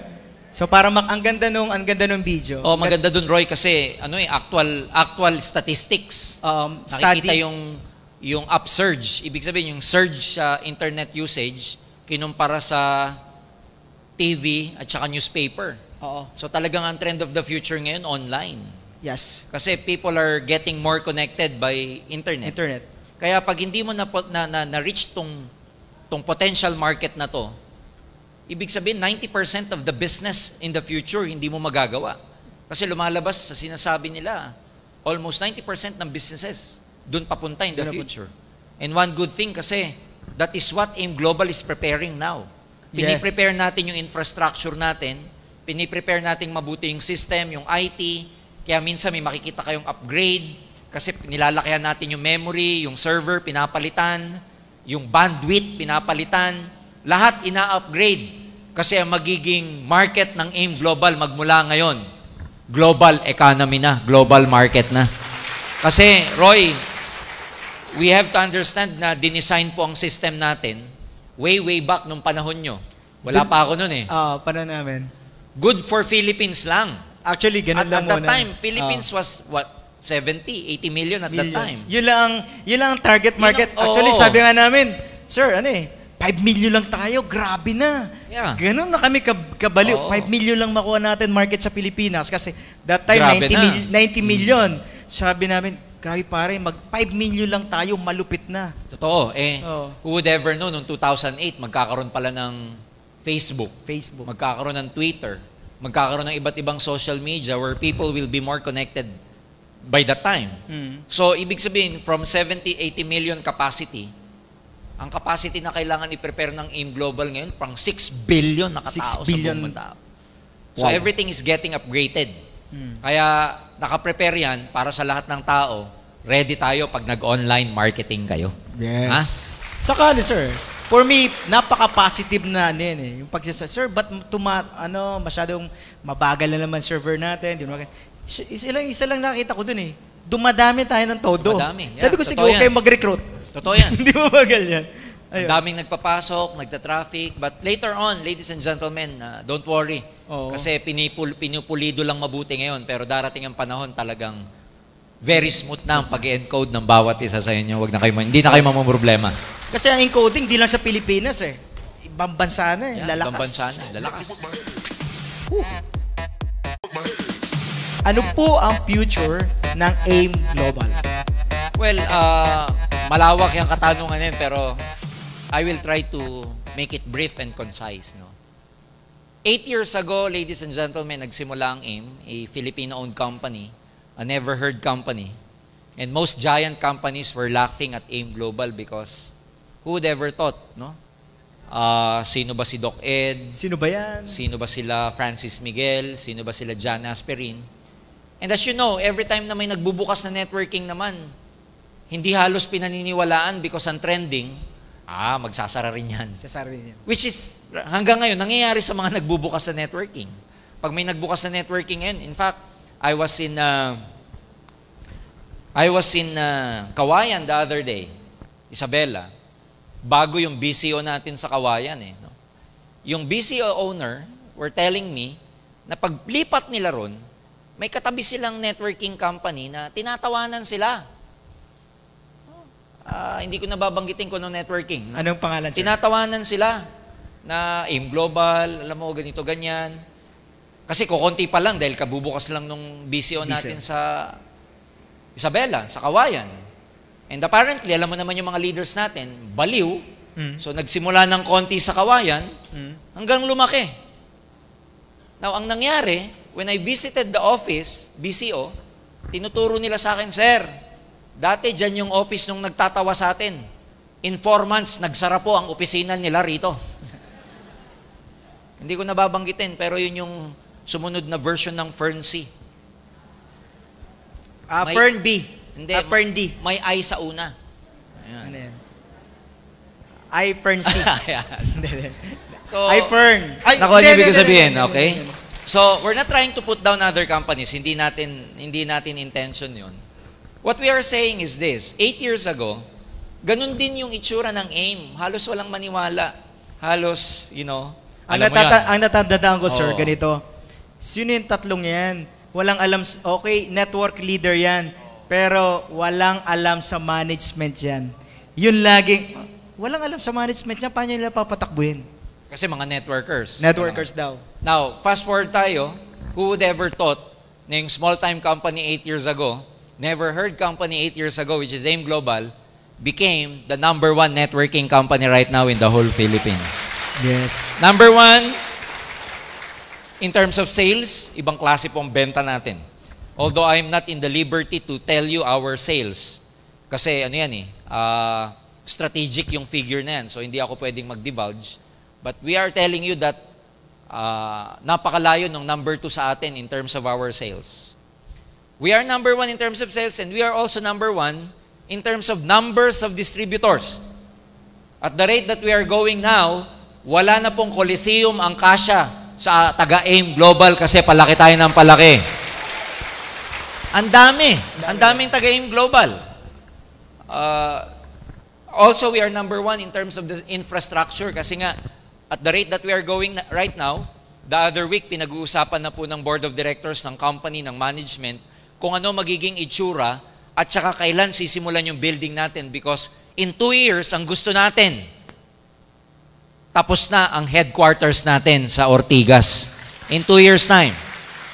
So para ang ganda nung video. Oh, maganda dun, Roy, kasi actual statistics. Nakikita Study. yung upsurge. Ibig sabihin, yung surge sa internet usage kinumpara sa TV at saka newspaper. Oo. So talagang ang trend of the future ngayon, online. Yes. Kasi people are getting more connected by internet. Kaya pag hindi mo na-reach tong potential market na to, ibig sabihin 90% of the business in the future hindi mo magagawa. Kasi lumalabas sa sinasabi nila, almost 90% ng businesses doon papunta in the future. And one good thing kasi, that is what AIM Global is preparing now. Piniprepare natin yung infrastructure natin, piniprepare natin mabuti yung system, yung IT, kaya minsan may makikita kayong upgrade, kasi nilalakayan natin yung memory, yung server, pinapalitan, yung bandwidth, pinapalitan, lahat ina-upgrade. Kasi ang magiging market ng AIM Global magmula ngayon, global economy na, global market na. Kasi, Roy, we have to understand na dinesign po ang system natin way back nung panahon nyo. Wala pa ako nun eh. Panahon namin. Good for Philippines lang. Actually, ganun lang muna. At that time, Philippines was what? 70, 80 million at that time. Yun lang ang target market. Actually, sabi nga namin, sir, 5 million lang tayo, grabe na. Yeah. Ganun na kami kabaliw. 5 million lang makuha natin market sa Pilipinas kasi that time 90 million. Sabi namin, grabe pare, mag 5 million lang tayo, malupit na. Totoo. Who would ever know, noong 2008, magkakaroon pala ng Facebook. Magkakaroon ng Twitter. Magkakaroon ng iba't ibang social media where people will be more connected by that time. So, ibig sabihin, from 70, 80 million capacity, ang capacity na kailangan i-prepare ng AIM Global ngayon, pang 6 billion na katao 6 billion. sa buong tao. So, everything is getting upgraded. Kaya, nakaprepare yan para sa lahat ng tao. Ready tayo pag nag-online marketing kayo. Yes. Ha? Saka, sir, for me, napaka-positive na yung pagsasabi, sir, ba't masyadong mabagal na naman server natin? Isa lang nakita ko dun dumadami tayo ng todo. Dumadami. Yeah, sabi ko, sige, okay mag-recruit. Totoo yan. Hindi mo bagal yan. Ang daming nagpapasok, nagta-traffic, but later on, ladies and gentlemen, don't worry. Kasi pinupulido lang mabuti ngayon, pero darating ang panahon talagang very smooth na ang pag-encode ng bawat isa sa inyo. Hindi na kayo mamumroblema. Kasi ang encoding, di lang sa Pilipinas Ibang bansa na lalakas. Ibang bansa na, lalakas. Ano po ang future ng AIM Global? Well, malawak yung katanungan yan, pero I will try to make it brief and concise. 8 years ago, ladies and gentlemen, nagsimula ang AIM, a Filipino-owned company, a never-heard company. And most giant companies were laughing at AIM Global because who would ever thought, sino ba si Doc Ed? Sino ba yan? Sino ba sila Francis Miguel? Sino ba sila John Asperin? And as you know, every time na may nagbubukas na networking naman, hindi halos pinaniniwalaan because ang trending, magsasara rin yan. Which is, hanggang ngayon, nangyayari sa mga nagbubukas sa networking. Pag may nagbukas na networking ngayon, in fact, I was in Kawayan the other day, Isabela, bago yung BCO natin sa Kawayan. Yung BCO owner were telling me na paglipat nila ron, may katabi silang networking company na tinatawanan sila. Hindi ko nababanggitin ko ng networking. Anong pangalan, sir? Tinatawanan sila na AIM Global, alam mo, ganito, ganyan. Kasi kukunti pa lang dahil kabubukas lang nung BCO natin sa Isabela, sa Kawayan. And apparently, alam mo naman yung mga leaders natin, baliw. So nagsimula ng konti sa Kawayan hanggang lumaki. Now, ang nangyari, when I visited the office, BCO, tinuturo nila sa akin, sir, dati dyan yung office nung nagtatawa sa atin. In 4 months, nagsara po ang opisina nila rito. Hindi ko nababanggitin, pero yun yung sumunod na version ng Fern C. Fern B. Hindi, Fern D. may I sa una. Ayan. Ano yan? Fern C. So, Fern. Naku, ano ibig sabihin, okay? So, we're not trying to put down other companies. Hindi natin intention 'yon. What we are saying is this, 8 years ago, ganun din yung itsura ng AIM. Halos walang maniwala. Halos, Ang natatandaan ko, sir, Oo. ganito. Sino yung tatlong yan? Walang alam, okay, network leader yan. Pero walang alam sa management yan. Yun laging, walang alam sa management yan, paano nila papatakbuhin? Kasi mga networkers. Networkers daw. Now, fast forward tayo, who would ever thought na yung small-time company 8 years ago, never heard company 8 years ago, which is AIM Global, became the number 1 networking company right now in the whole Philippines. Yes. Number 1, in terms of sales, ibang klase pong benta natin. Although I'm not in the liberty to tell you our sales. Kasi strategic yung figure na yan. So hindi ako pwedeng mag-divulge. But we are telling you that napakalayo ng number 2 sa atin in terms of our sales. We are number 1 in terms of sales and we are also number 1 in terms of numbers of distributors. At the rate that we are going now, wala na pong Coliseum ang kasya sa taga-AIM Global kasi palaki tayo ng palaki. Ang daming taga-AIM Global. Also, we are number 1 in terms of the infrastructure kasi nga, at the rate that we are going right now, the other week, pinag-uusapan na po ng board of directors ng company, ng management, kung ano magiging itsura at saka kailan sisimulan yung building natin because in 2 years, ang gusto natin, tapos na ang headquarters natin sa Ortigas. In 2 years' time.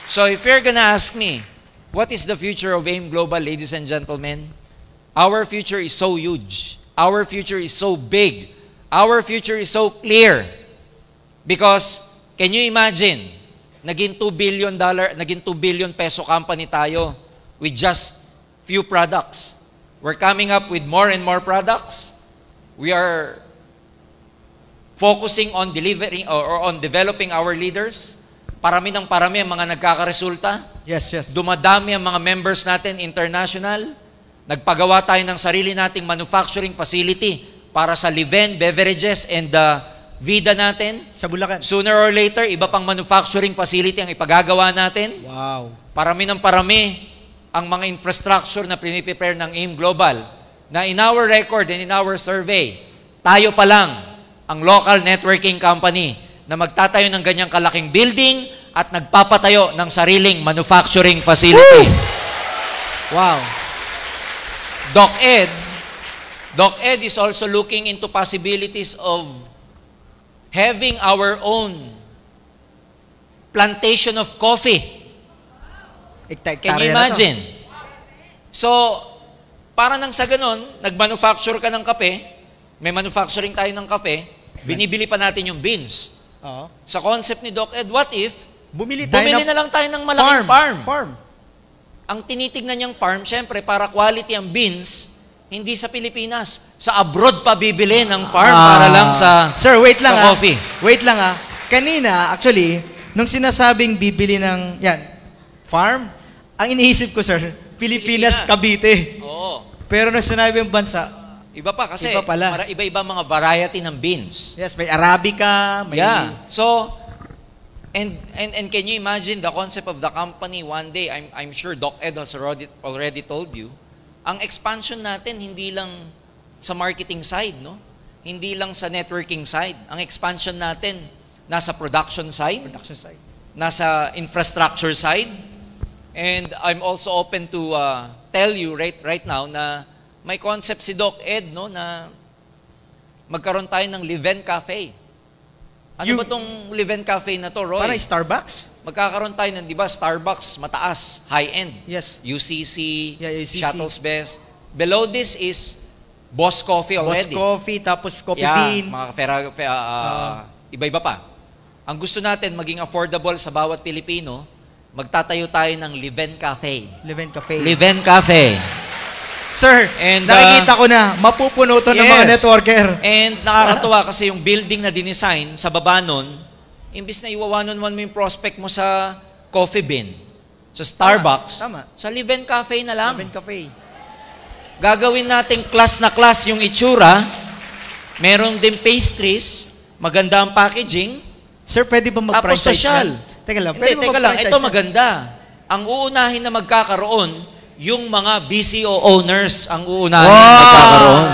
So if you're gonna ask me, what is the future of AIM Global, ladies and gentlemen? Our future is so huge. Our future is so big. Our future is so clear. Because, can you imagine, naging $2 billion peso company tayo with just few products. We're coming up with more and more products. We are focusing on delivering or on developing our leaders. Parami ng parami ang mga nagkakaresulta. Yes. Dumadami ang mga members natin international. Nagpagawa tayo ng sarili nating manufacturing facility para sa Leven, beverages, and Vida natin. Sa Bulacan. Sooner or later, iba pang manufacturing facility ang ipagagawa natin. Wow. Parami ng parami ang mga infrastructure na prepare ng AIM Global na in our record and in our survey, tayo pa lang ang local networking company na magtatayo ng ganyang kalaking building at nagpapatayo ng sariling manufacturing facility. Woo! Wow. DocEd is also looking into possibilities of having our own plantation of coffee. Can you imagine? So, para nang sa ganun, nag-manufacture ka ng kape, may manufacturing tayo ng kape, binibili pa natin yung beans. Oo. Sa concept ni DocEd, what if, Bumili na lang tayo ng malaking farm. Farm. Ang tinitignan niyang farm, syempre, para quality ang beans, hindi sa Pilipinas. Sa abroad pa bibili ng farm para lang sa Sir, wait lang sa coffee. Wait lang Kanina, actually, nung sinasabing bibili ng, farm, ang iniisip ko, sir, Pilipinas, Cavite. Oo. Pero nung sinabi yung bansa, Iba pa kasi, iba pala. iba-iba mga variety ng beans. Yes, may Arabica, may... Yeah. So, and can you imagine the concept of the company one day, I'm sure DocEd has already told you, ang expansion natin hindi lang sa marketing side, no? Hindi lang sa networking side. Ang expansion natin nasa production side, nasa infrastructure side. And I'm also open to tell you right now na may concept si DocEd, no, na magkaroon tayo ng Leven Cafe. Ano ba tong Leven Cafe na to, Roy? Para Starbucks? Magkakaroon tayo ng, di ba, Starbucks, mataas, high-end. Yes. UCC, UCC. Shuttles Best. Below this is Boss Coffee already. Boss Coffee, tapos Coffee Yeah, Bean. mga iba-iba pa. Ang gusto natin, maging affordable sa bawat Pilipino, magtatayo tayo ng Leven Cafe. Leven Cafe. Leven Cafe. Sir, And, nakikita ko na, mapupuno to ng mga networker. And nakakatuwa kasi yung building na dinesign sa baba nun, imbis na iwa-one-on-one mo yung prospect mo sa Coffee Bean, sa Starbucks, Tama. sa Leven Cafe na lang. Leven Cafe. Gagawin nating class na class yung itsura, meron din pastries, maganda ang packaging, Sir, pwede ba tapos mag-franchise social. yan? Teka lang. Hindi, pwede mo teka lang. mag-franchise Ito yan? maganda. Ang uunahin na magkakaroon, yung mga BCO owners ang uunahin na magkakaroon.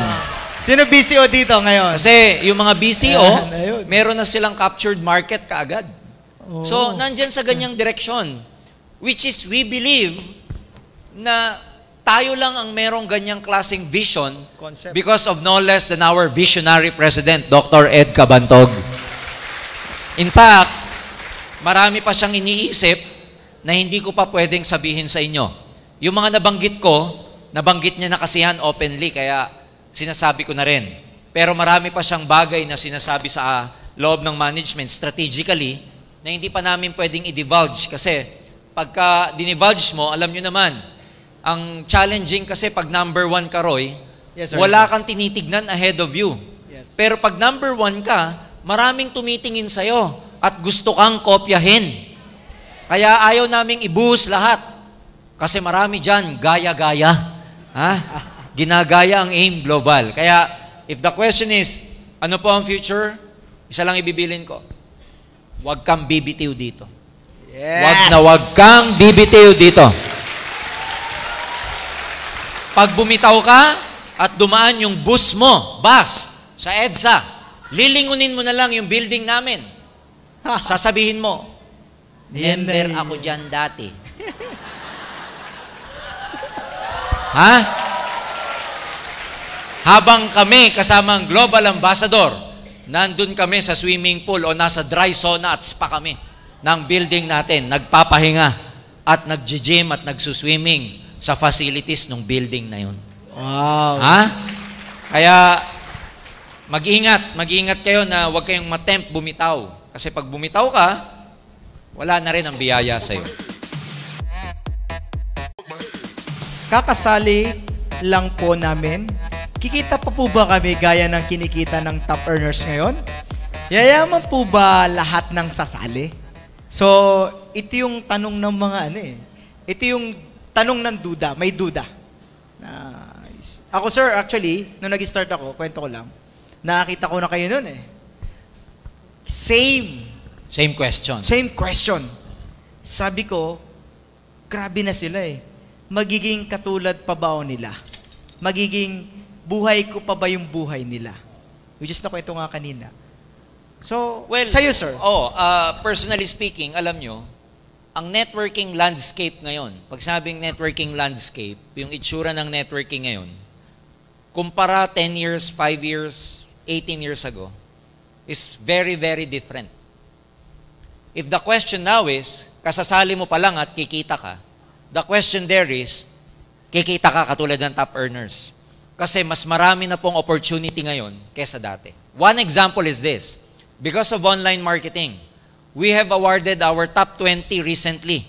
Sino BCO dito ngayon? Kasi yung mga BCO, Ayan, ayun. meron na silang captured market kaagad. Oh. So, nandyan sa ganyang direksyon. Which is, we believe na tayo lang ang merong ganyang klaseng vision Concept. because of no less than our visionary President, Dr. Ed Cabantog. In fact, marami pa siyang iniisip na hindi ko pa pwedeng sabihin sa inyo. Yung mga nabanggit ko, nabanggit niya na kasi yan openly, kaya sinasabi ko na rin. Pero marami pa siyang bagay na sinasabi sa loob ng management strategically na hindi pa namin pwedeng i-divulge kasi pagka dinivulge mo, alam nyo naman, ang challenging kasi pag number 1 ka, Roy, Yes, sir. wala kang tinitignan ahead of you. Yes. Pero pag number 1 ka, maraming tumitingin sa'yo at gusto kang kopyahin. Kaya ayaw naming ibuhos lahat. Kasi marami dyan, gaya-gaya. Ha? Ginagaya ang AIM Global. Kaya, if the question is, ano po ang future? Isa lang ibibilin ko. Huwag kang bibitiw dito. Yes. Huwag kang bibitiw dito. Pag bumitaw ka at dumaan yung bus mo, sa EDSA, lilingunin mo na lang yung building namin. Sasabihin mo, member ako dyan dati. Ha? Habang kami kasama ang Global Ambassador, nandun kami sa swimming pool o nasa dry sauna at spa kami ng building natin, nagpapahinga at nag-gym at nagsuswimming sa facilities ng building na yun. Wow. Ha? Kaya, mag-ingat kayo na huwag kayong matempt bumitaw. Kasi pag bumitaw ka, wala na rin ang biyaya sa'yo. Kakasali lang po namin. Kikita pa po ba kami gaya ng kinikita ng top earners ngayon? Yayaman po ba lahat ng sasali? So, ito yung tanong ng mga Ito yung tanong ng duda, may duda. Ako sir, actually, nung nag-start ako, kwento ko lang, nakakita ko na kayo nun Same question. Same question. Sabi ko, grabe na sila Magiging katulad pa ba o nila? Magiging buhay ko pa ba yung buhay nila? Which is nakwento nga kanina. So, sa'yo sir. Personally speaking, alam nyo, ang networking landscape ngayon, pag sabing networking landscape, yung itsura ng networking ngayon, kumpara 10 years, 5 years, 18 years ago, is very, very different. If the question now is, kasasali mo pa lang at kikita ka, the question there is, kikita ka katulad ng top earners. Kasi mas marami na pong opportunity ngayon kesa dati. One example is this. Because of online marketing, we have awarded our top 20 recently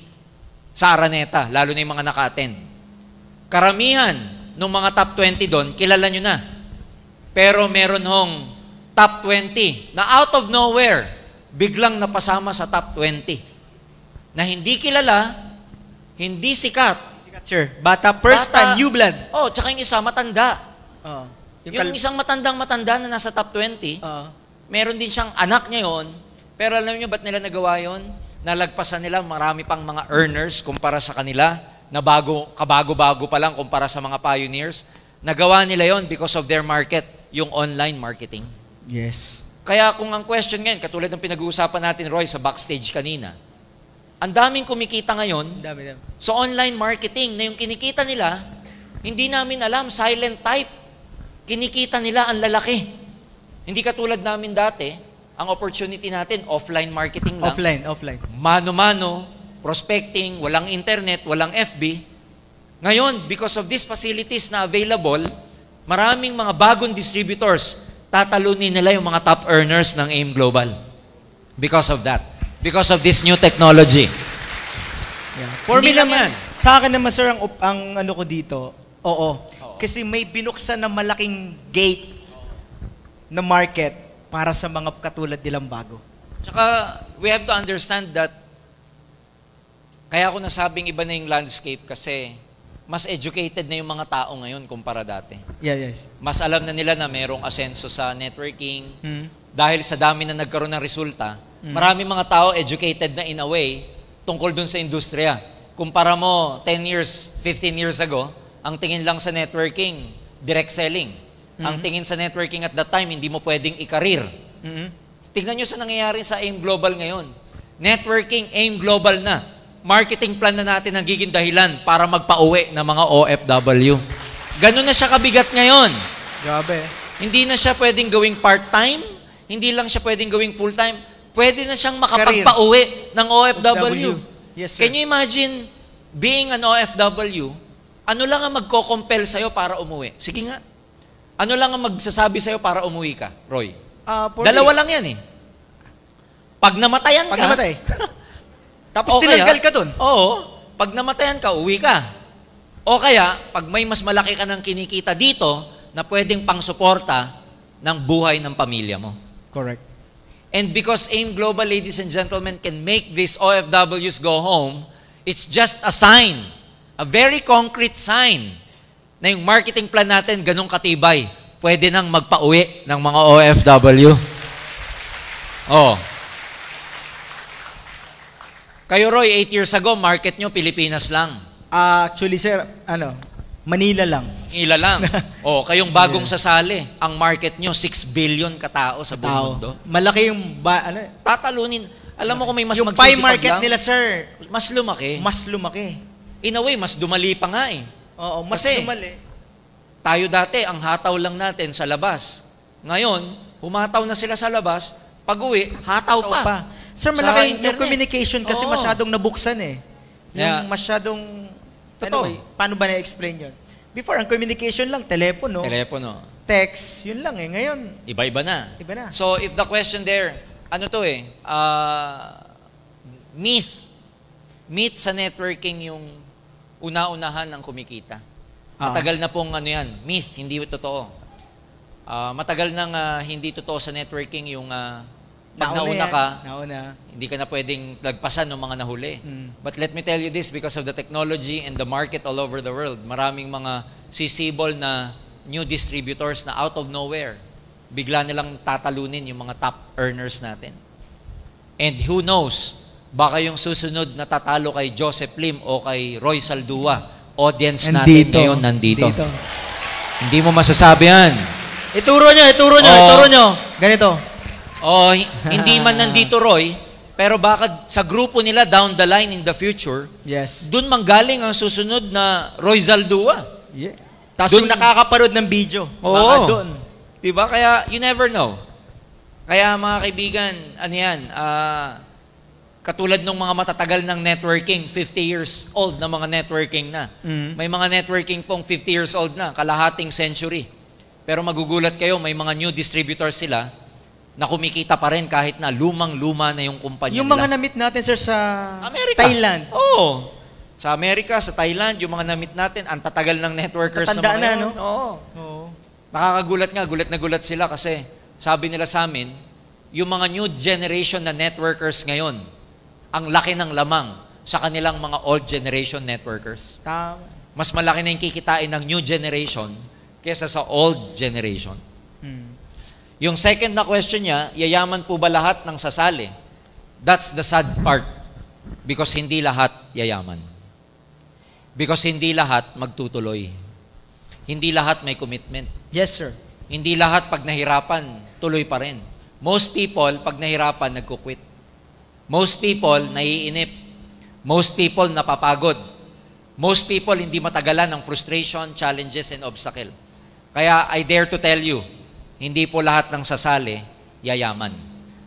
sa Araneta, lalo na yung mga naka-attend. Karamihan ng mga top 20 doon, kilala nyo na. Pero meron hong top 20 na out of nowhere, biglang napasama sa top 20. Na hindi kilala, hindi sikat. Sure. Bata, first time, new blood. Tsaka yung isa, matanda. Yung isang matandang-matanda na nasa top 20, meron din siyang anak niya yon. Pero alam niyo ba't nila nagawa yon? Nalagpasan nila marami pang mga earners kumpara sa kanila, na kabago-bago pa lang kumpara sa mga pioneers. Nagawa nila yon because of their market, yung online marketing. Yes. Kaya kung ang question ngayon, katulad ng pinag-uusapan natin, Roy, sa backstage kanina, ang daming kumikita ngayon Dami. sa online marketing na yung kinikita nila, hindi namin alam, silent type. Kinikita nila ang lalaki. Hindi katulad namin dati, ang opportunity natin, offline marketing lang. Offline. Mano-mano, prospecting, walang internet, walang FB. Ngayon, because of these facilities na available, maraming mga bagong distributors, tatalunin nila yung mga top earners ng AIM Global. Because of that. Because of this new technology. Yeah. For me Hindi lang naman, yan. sa akin naman sir, ang ano ko dito, oo. Kasi may binuksan na malaking gate na market para sa mga katulad nilang bago. Tsaka, we have to understand that kaya ako nasabing iba na yung landscape kasi mas educated na yung mga tao ngayon kumpara dati. Yes. Mas alam na nila na merong asenso sa networking. Dahil sa dami na nagkaroon ng resulta, Marami mga tao educated na in a way tungkol dun sa industriya. Kumpara mo 10 years, 15 years ago, ang tingin lang sa networking, direct selling. Ang tingin sa networking at that time, hindi mo pwedeng ikarir. Tingnan nyo sa nangyayari sa AIM Global ngayon. Networking, AIM Global na. Marketing plan na natin ang giging dahilan para magpa-uwi ng mga OFW. Ganun na siya kabigat ngayon. Grabe. Hindi na siya pwedeng gawing part-time, hindi lang siya pwedeng gawing full-time, pwede na siyang makapagpa-uwi ng OFW. Yes, sir. Can you imagine being an OFW, ano lang ang magko-compel sa'yo para umuwi? Sige nga. Ano lang ang magsasabi sa'yo para umuwi ka, Roy? Dalawa lang yan eh. Pag namatayan ka, tapos tinanggal ka dun. Oo. Pag namatayan ka, uwi ka. O kaya, pag may mas malaki ka ng kinikita dito, na pwedeng pang-suporta ng buhay ng pamilya mo. Correct. And because AIM Global, ladies and gentlemen, can make these OFWs go home, it's just a sign, a very concrete sign, na yung marketing plan natin ganun katibay, pwede nang magpa-uwi ng mga OFW. Oh. Kayo, Roy, 8 years ago, market nyo, Pilipinas lang. Actually, sir, Manila lang. Manila lang. Oh, kayong bagong sasali, ang market nyo, 6 billion katao sa buong mundo. Malaki yung, tatalunin. Alam mo kung may mas yung magsisipag pie market lang, nila, sir, mas lumaki. mas lumaki. In a way, mas dumali pa nga eh. Oo, mas Kasi, dumali. tayo dati, ang hataw lang natin sa labas. Ngayon, humataw na sila sa labas, pag-uwi, hataw pa. Sir, malaki yung communication kasi Oo. masyadong nabuksan eh. Yeah. Yung masyadong, Totoo. anyway, paano ba na-explain yun? Before, ang communication lang, telepono, Telepono. text, yun lang eh. Ngayon, Iba-iba na. iba na. So, if the question there, ano to eh, myth sa networking yung una-unahan ng kumikita. Matagal na pong ano yan, myth, hindi totoo. Matagal nang hindi totoo sa networking yung pag nauna ka, hindi ka na pwedeng lagpasan ng mga nahuli. But let me tell you this, because of the technology and the market all over the world, maraming mga sisibol na new distributors na out of nowhere, bigla nilang tatalunin yung mga top earners natin. And who knows, baka yung susunod na tatalo kay Joseph Lim o kay Roy Saldua, audience natin ngayon nandito. Hindi mo masasabi yan. Ituro nyo. Ganito. Hindi man nandito Roy, pero baka sa grupo nila down the line in the future, dun manggaling ang susunod na Roy Saldua. Yeah. Tapos yung nakakaparod ng video, baka doon. Diba? Kaya you never know. Kaya mga kaibigan, katulad ng mga matatagal ng networking, 50 years old na mga networking na. May mga networking pong 50 years old na, kalahating century. Pero magugulat kayo, may mga new distributors sila na kumikita pa rin kahit na lumang-luma na yung kumpanya yung nila. Yung mga na-meet natin, sir, sa Amerika. Thailand. Oo. Sa Amerika, sa Thailand, yung mga na-meet natin, ang tatagal ng networkers na mga na, yun. no? Oo. Nakakagulat nga, gulat na gulat sila kasi sabi nila sa amin, yung mga new generation na networkers ngayon, ang laki ng lamang sa kanilang mga old generation networkers. Tama. Mas malaki na yung kikitain ng new generation kesa sa old generation. Yung second na question niya, yayaman po ba lahat ng sasali? That's the sad part. Because hindi lahat yayaman. Because hindi lahat magtutuloy. Hindi lahat may commitment. Yes, sir. Hindi lahat pag nahirapan, tuloy pa rin. Most people, pag nahirapan, nagkukwit. Most people, naiinip. Most people, napapagod. Most people, hindi matagalan ng frustration, challenges, and obstacle. Kaya, I dare to tell you, hindi po lahat ng sasali, yayaman.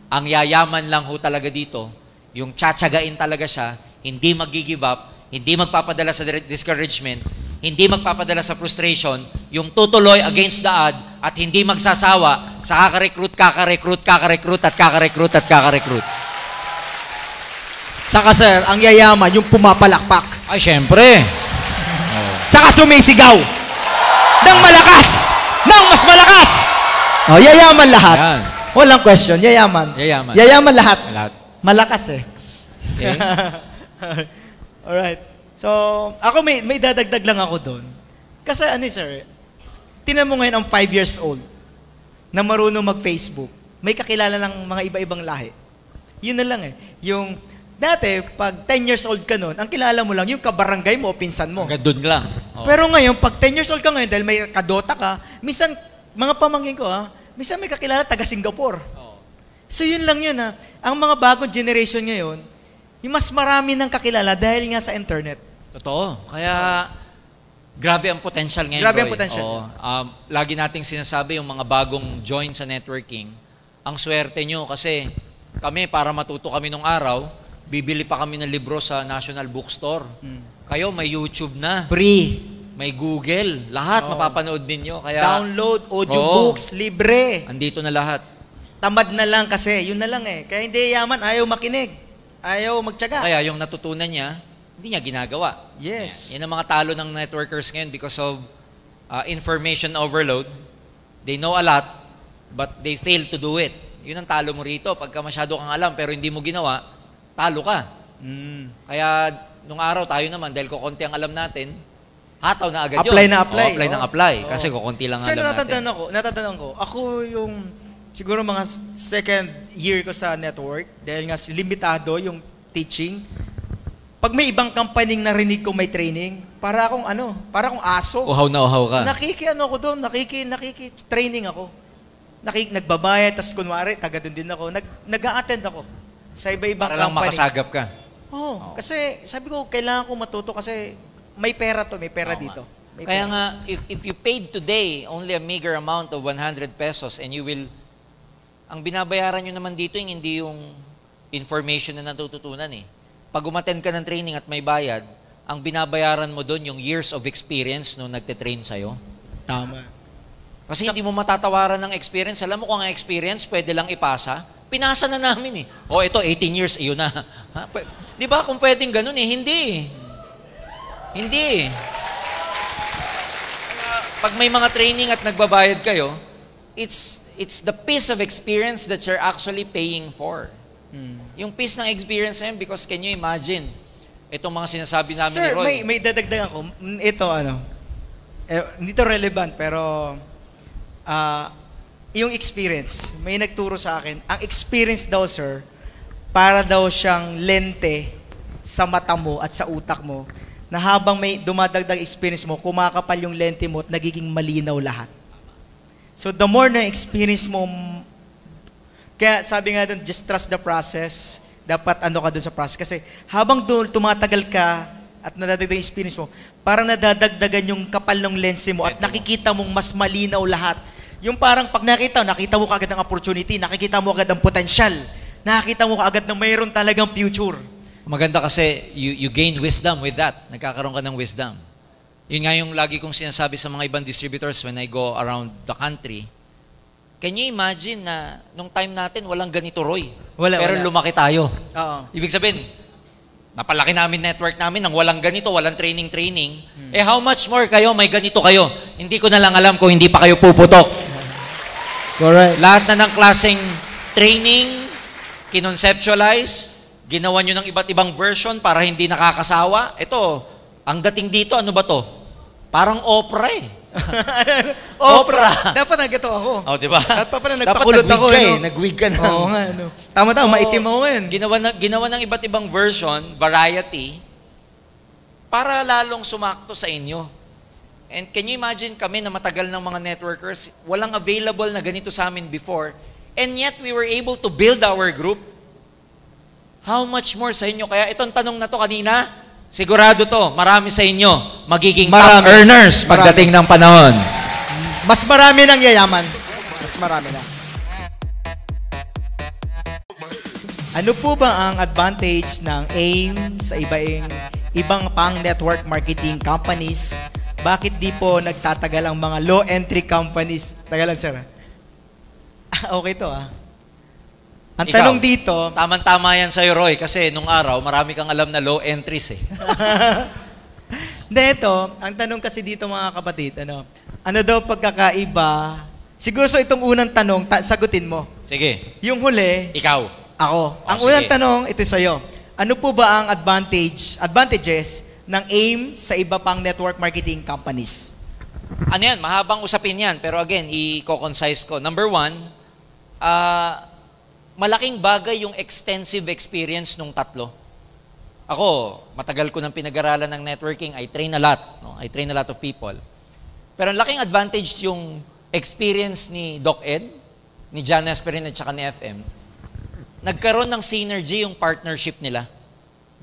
Ang yayaman lang ho talaga dito, yung tsatsagain talaga siya, hindi mag-give up, hindi magpapadala sa discouragement, hindi magpapadala sa frustration, yung tutuloy against the odd, at hindi magsasawa sa kakarecruit, at kakarecruit. Saka, sir, ang yayaman, yung pumapalakpak. Ay, syempre. Saka sumisigaw. Nang malakas! Nang mas malakas! Yayaman lahat. Yan. Walang question, yayaman. Yayaman. Yayaman lahat. Lahat. Malakas eh. Okay. Alright. So, ako may dadagdag lang ako doon. Kasi sir, tinan mo ngayon ang 5 years old na marunong mag-Facebook. May kakilala ng mga iba-ibang lahi. Yun na lang eh. Yung, dati, pag 10 years old ka nun, ang kilala mo lang, yung kabarangay mo o pinsan mo. Hanggang doon lang. Oo. Pero ngayon, pag 10 years old ka ngayon, dahil may kadota ka, minsan, mga pamangkin ko minsan may kakilala taga Singapore. Oo. So yun lang yun Ang mga bagong generation ngayon, yung mas marami ng kakilala dahil nga sa internet. Totoo. Kaya, grabe ang potential ngayon, Grabe ang Roy. potential. Oo. Lagi nating sinasabi yung mga bagong join sa networking, ang swerte nyo kasi kami, para matuto kami nung araw, bibili pa kami ng libro sa National Bookstore. Kayo, may YouTube na. Free. May Google. Lahat mapapanood ninyo. Kaya, Download, audiobooks, libre. andito na lahat. Tamad na lang kasi, yun na lang eh. Kaya hindi yaman, ayaw makinig. Ayaw magtiyaga. Kaya yung natutunan niya, hindi niya ginagawa. Yes. Yan ang mga talo ng networkers ngayon because of information overload. They know a lot, but they fail to do it. Yun ang talo mo rito. Pagka masyado kang alam pero hindi mo ginawa, talo ka. Kaya nung araw tayo naman, dahil kukunti ang alam natin, hataw na agad Apply yun. na apply. Apply ng apply. Kasi kukunti lang Sir, alam natin. natatandaan ko, ako yung, siguro mga second year ko sa network, dahil nga limitado yung teaching, pag may ibang company narinig ko may training, para akong aso. Uhaw na uhaw ka. Ako doon, training ako. Nagbabayad, tas kunwari, taga doon din ako. Nag-a-attend ako sa iba-ibang Para lang company. makasagap ka. Oo, kasi sabi ko, kailangan ko matuto kasi may pera dito. May Kaya pera. nga, if you paid today only a meager amount of 100 pesos and you will, ang binabayaran nyo naman dito yung hindi yung information na natututunan eh. Pag umattend ka ng training at may bayad, ang binabayaran mo doon yung years of experience nung nagte-train sa'yo. Tama. Kasi hindi mo matatawaran ng experience. Alam mo kung ang experience pwede lang ipasa, pinasa na namin eh. O ito, 18 years, iyon na. Di ba kung pwedeng ganun eh? Hindi. Hindi. Pag may mga training at nagbabayad kayo, it's the piece of experience that you're actually paying for. Yung piece ng experience na yun, because can you imagine, itong mga sinasabi namin Sir, ni Roy. may dadagdagan ako. Ito, hindi to relevant, pero yung experience, may nagturo sa akin, ang experience daw, sir, para daw siyang lente sa mata mo at sa utak mo, na habang may dumadagdag experience mo, kumakapal yung lente mo at nagiging malinaw lahat. So, the more na experience mo, kaya sabi nga doon, just trust the process. Dapat ka doon sa process. Kasi habang doon tumatagal ka at nadadagdag yung experience mo, parang nadadagdagan yung kapal ng lens mo at nakikita mong mas malinaw lahat. Yung parang pag nakita mo kaagad ng opportunity, nakikita mo agad ang potensyal, nakikita mo kaagad na mayroon talagang future. Maganda kasi you gain wisdom with that. Nagkakaroon ka ng wisdom. Yun nga yung lagi kong sinasabi sa mga ibang distributors when I go around the country. Can you imagine na nung time natin walang ganito, Roy? Pero lumaki tayo. Oo. Ibig sabihin, napalaki namin network namin nang walang ganito, walang training. How much more kayo, may ganito kayo? Hindi ko na lang alam kung hindi pa kayo puputok. Correct. Lahat na ng klaseng training, kinonceptualize, ginawa nyo ng iba't ibang version para hindi nakakasawa. Ito, ang dating dito, ano ba to? Parang opera eh. Opera. Dapat nagito ako. Oh, di ba? Dapat pa na nagpakulot ako. Nag-wig ka na. Oo nga, Tama, maitim ako ngayon. Ginawa ng iba't ibang version, variety, para lalong sumakto sa inyo. And can you imagine kami na matagal ng mga networkers, walang available na ganito sa amin before, and yet we were able to build our group? How much more sa inyo? Kaya itong tanong na to kanina, sigurado to, marami sa inyo magiging top earners pagdating ng panahon. Mas marami nang yayaman. Mas marami na. Ano po ba ang advantage ng AIM sa ibang pang network marketing companies? Bakit di po nagtatagal ang mga low entry companies? Tagalan, sir. Okay to, Ang Ikaw, tanong dito, Tama-tama yan sa'yo, Roy, kasi nung araw, marami kang alam na low entries eh. ang tanong kasi dito mga kapatid, ano daw pagkakaiba? Siguro itong unang tanong, sagutin mo. Sige. Yung huli, Ikaw. ako. Ang sige. unang tanong, ito sa'yo. Ano po ba ang advantages ng AIM sa iba pang network marketing companies? Ano yan? Mahabang usapin yan. Pero again, i-concise ko. Number one, malaking bagay yung extensive experience nung tatlo. Ako, matagal ko nang pinag-aralan ng networking. I train a lot. No? I train a lot of people. Pero ang laking advantage yung experience ni Doc Ed, ni John Esperin at saka ni FM. Nagkaroon ng synergy yung partnership nila.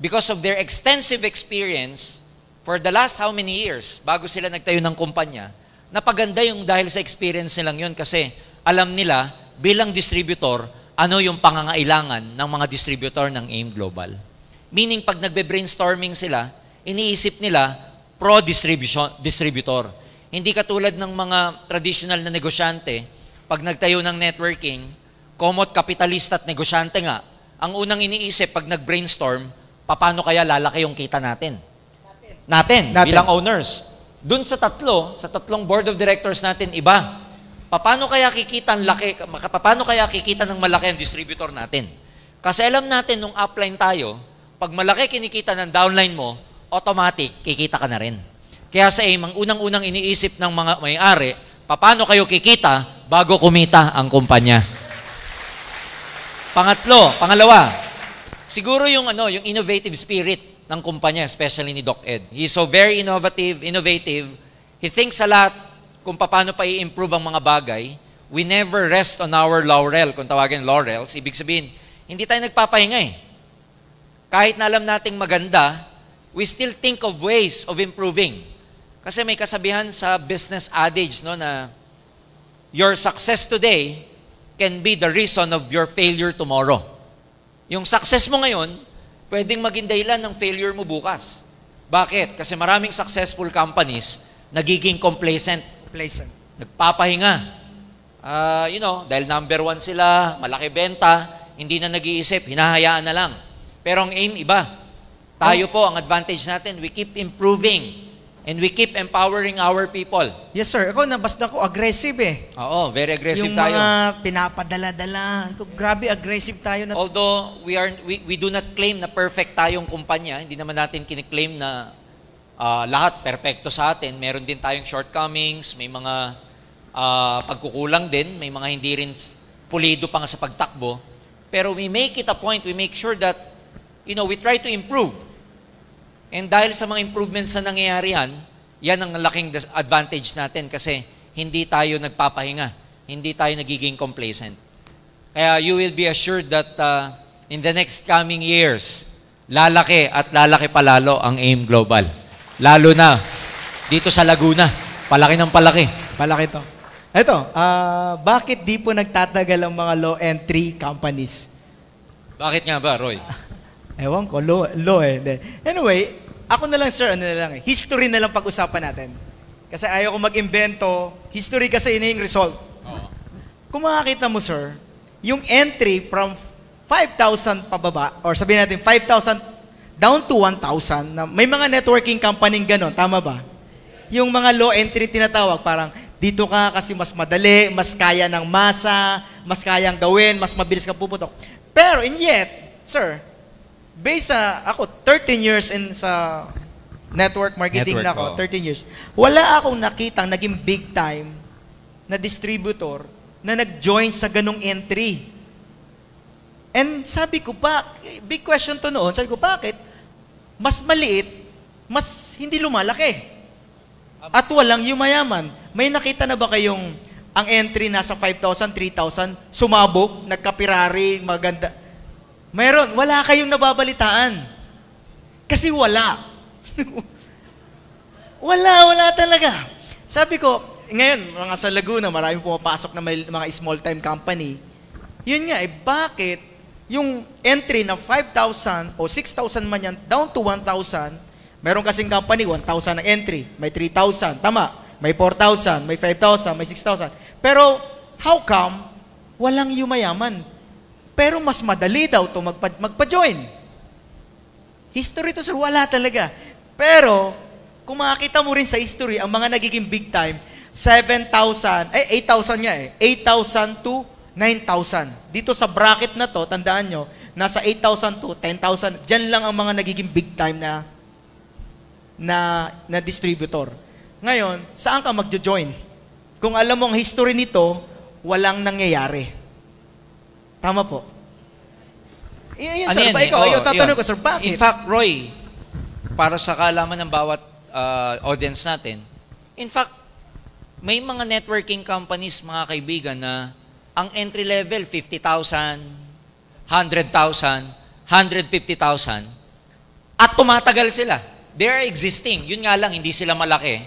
Because of their extensive experience, for the last how many years, bago sila nagtayo ng kumpanya, napaganda yung dahil sa experience nilang yun kasi alam nila, bilang distributor, ano yung pangangailangan ng mga distributor ng AIM Global. Meaning, pag nagbe-brainstorming sila, iniisip nila pro-distributor. Hindi katulad ng mga traditional na negosyante, pag nagtayo ng networking, komot kapitalista at negosyante nga, ang unang iniisip pag nag-brainstorm, paano kaya lalaki yung kita natin? Natin. Bilang owners. Dun sa tatlong board of directors natin, iba. Paano kaya kikita ng malaki ang distributor natin? Kasi alam natin, nung upline tayo, pag malaki kinikita ng downline mo, automatic, kikita ka na rin. Kaya sa AIM, ang unang-unang iniisip ng mga may-ari, paano kayo kikita bago kumita ang kumpanya? Pangalawa, siguro yung innovative spirit ng kumpanya, especially ni Doc Ed. He's so very innovative. He thinks a lot kung paano pa i-improve ang mga bagay. We never rest on our laurel, kung tawagin laurels. Ibig sabihin, hindi tayo nagpapahinga eh. Kahit na alam nating maganda, we still think of ways of improving. Kasi may kasabihan sa business adage, no, na your success today can be the reason of your failure tomorrow. Yung success mo ngayon, pwedeng maging dahilan ng failure mo bukas. Bakit? Kasi maraming successful companies nagiging complacent. Nagpapahinga. Dahil number 1 sila, malaki benta, hindi na nag-iisip, hinahayaan na lang. Pero ang AIM, iba. Tayo po, ang advantage natin, we keep improving and we keep empowering our people. Yes, sir. Ako, nabasta ko, aggressive eh. Oo, very aggressive tayo. Yung mga pinapadala-dala. Grabe, aggressive tayo. Although, we do not claim na perfect tayong kumpanya, hindi naman natin kiniklaim na lahat perfecto sa atin. Meron din tayong shortcomings, may mga pagkukulang din, may mga hindi rin pulido pa nga sa pagtakbo. Pero we make it a point, we make sure that we try to improve. And dahil sa mga improvements na nangyayari yan ang laking advantage natin kasi hindi tayo nagpapahinga, hindi tayo nagiging complacent. Kaya you will be assured that in the next coming years, lalaki at lalaki palalo ang AIM Global. Lalo na dito sa Laguna, palaki ng palaki. Palaki to. Ito, bakit di po nagtatagal ang mga low entry companies? Bakit nga ba, Roy? Ewan ko, low eh. Anyway, ako na lang sir, history na lang pag-usapan natin. Kasi ayaw ko mag-invento, history kasi yung result. Kung makakita mo sir, yung entry from 5,000 pababa, or sabihin natin 5,000 down to 1,000, na may mga networking company gano'n, tama ba? Yung mga low entry tinatawag, parang dito ka kasi mas madali, mas kaya ng masa, mas kayang gawin, mas mabilis kang puputok. Pero in yet, sir, based sa ako 13 years in sa network marketing na ako, 13 years. Wala akong nakitang naging big time na distributor na nag-join sa ganong entry. And sabi ko, big question to noon, sabi ko, bakit? Mas maliit, mas hindi lumalaki. At walang yumayaman. May nakita na ba kayong ang entry nasa 5,000, 3,000, sumabog, nagkapirari, maganda? Mayroon, wala kayong nababalitaan. Kasi wala. wala talaga. Sabi ko, ngayon, mga sa Laguna, maraming pumapasok na may mga small-time company. Yun nga, bakit yung entry na 5,000 o 6,000 man yan, down to 1,000, meron kasing company, 1,000 ang entry, may 3,000, tama, may 4,000, may 5,000, may 6,000. Pero, how come, walang yumayaman? Pero mas madali daw ito magpa-join. History to sir, wala talaga. Pero, kung makakita mo rin sa history, ang mga nagiging big time, 8,000 nga 8,000 to 9,000. Dito sa bracket na to, tandaan nyo, nasa 8,000 to 10,000, dyan lang ang mga nagiging big time na distributor. Ngayon, saan ka magjo-join? Kung alam mo ang history nito, walang nangyayari. Tama po. Yan, Ano sir. yan Ba, ikaw, Oo, tatanong yun. ko, sir, bakit? In fact, Roy, para sa kaalaman ng bawat audience natin, in fact, may mga networking companies, mga kaibigan, na ang entry level, 50,000, 100,000, 150,000, at tumatagal sila. They are existing. Yun nga lang, hindi sila malaki.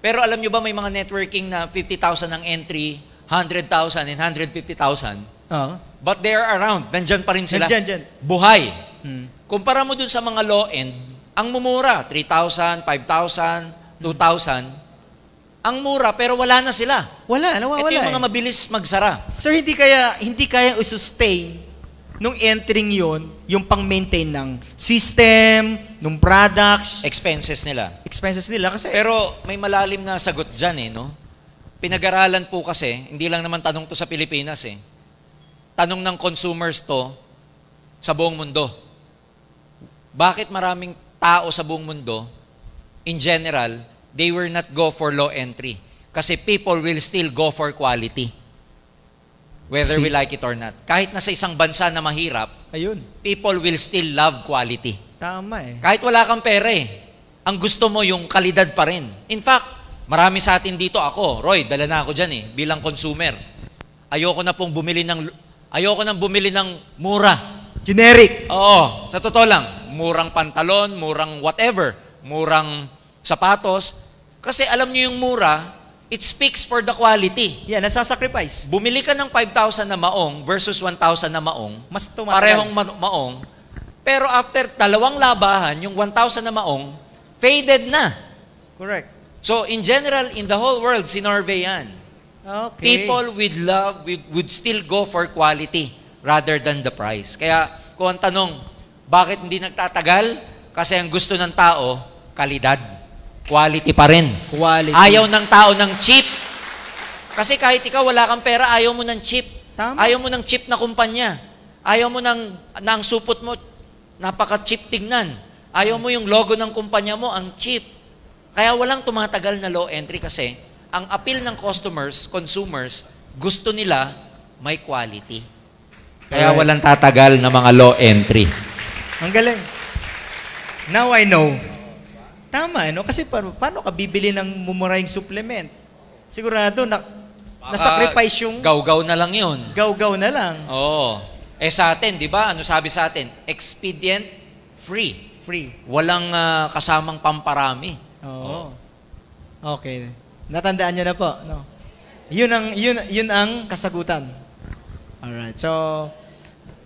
Pero alam nyo ba, may mga networking na 50,000 ang entry, 100,000 and 150,000, Oo. but they are around. Nandyan pa rin sila. Nandyan, dyan. Buhay. Hmm. Kumpara mo dun sa mga low-end, ang mumura, 3,000, 5,000, 2,000, ang mura, pero wala na sila. Wala, nawawala. Ito yung mga mabilis magsara. Sir, hindi kaya i-sustain nung entering yon yung pang-maintain ng system, nung products, Expenses nila. expenses nila kasi Pero may malalim na sagot dyan no? Pinag-aralan po kasi, hindi lang naman tanong to sa Pilipinas Tanong ng consumers to sa buong mundo. Bakit maraming tao sa buong mundo, in general, they will not go for low entry? Kasi people will still go for quality. Whether we like it or not. Kahit nasa isang bansa na mahirap, ayun, people will still love quality. tama Kahit wala kang pera ang gusto mo yung kalidad pa rin. In fact, marami sa atin dito, ako, Roy, dala na ako dyan bilang consumer. Ayoko nang bumili ng mura. Generic. Oo, sa totoo lang, murang pantalon, murang whatever, murang sapatos. Kasi alam niyo yung mura, it speaks for the quality. Yan, nasasacrifice. Bumili ka ng 5,000 na maong versus 1,000 na maong, Mas tumatagal. parehong maong, pero after 2 labahan, yung 1,000 na maong, faded na. Correct. So, in general, in the whole world, sinorvey yan. Okay. People would still go for quality rather than the price. Kaya, kung ang tanong, bakit hindi nagtatagal? Kasi ang gusto ng tao, kalidad. Quality pa rin. Quality. Ayaw ng tao ng cheap. Kasi kahit ikaw wala kang pera, ayaw mo ng cheap. Tama. Ayaw mo ng cheap na kumpanya. Ayaw mo ng supot mo, napaka-cheap tignan. Ayaw mo yung logo ng kumpanya mo, ang cheap. Kaya walang tumatagal na low entry kasi ang appeal ng consumers, gusto nila may quality. Kaya Alright. walang tatagal na mga low entry. Ang galing. Now I know. Tama, Kasi paano ka bibili ng mumurahing supplement? Sigurado, nasacrifice yung Gaw-gaw na lang yun. gaw-gaw na lang. Oo. Sa atin, di ba? Ano sabi sa atin? Expedient free. Free. Walang kasamang pamparami. Oo. Okay. Natandaan nyo na po, no? Yun ang kasagutan. Alright. So,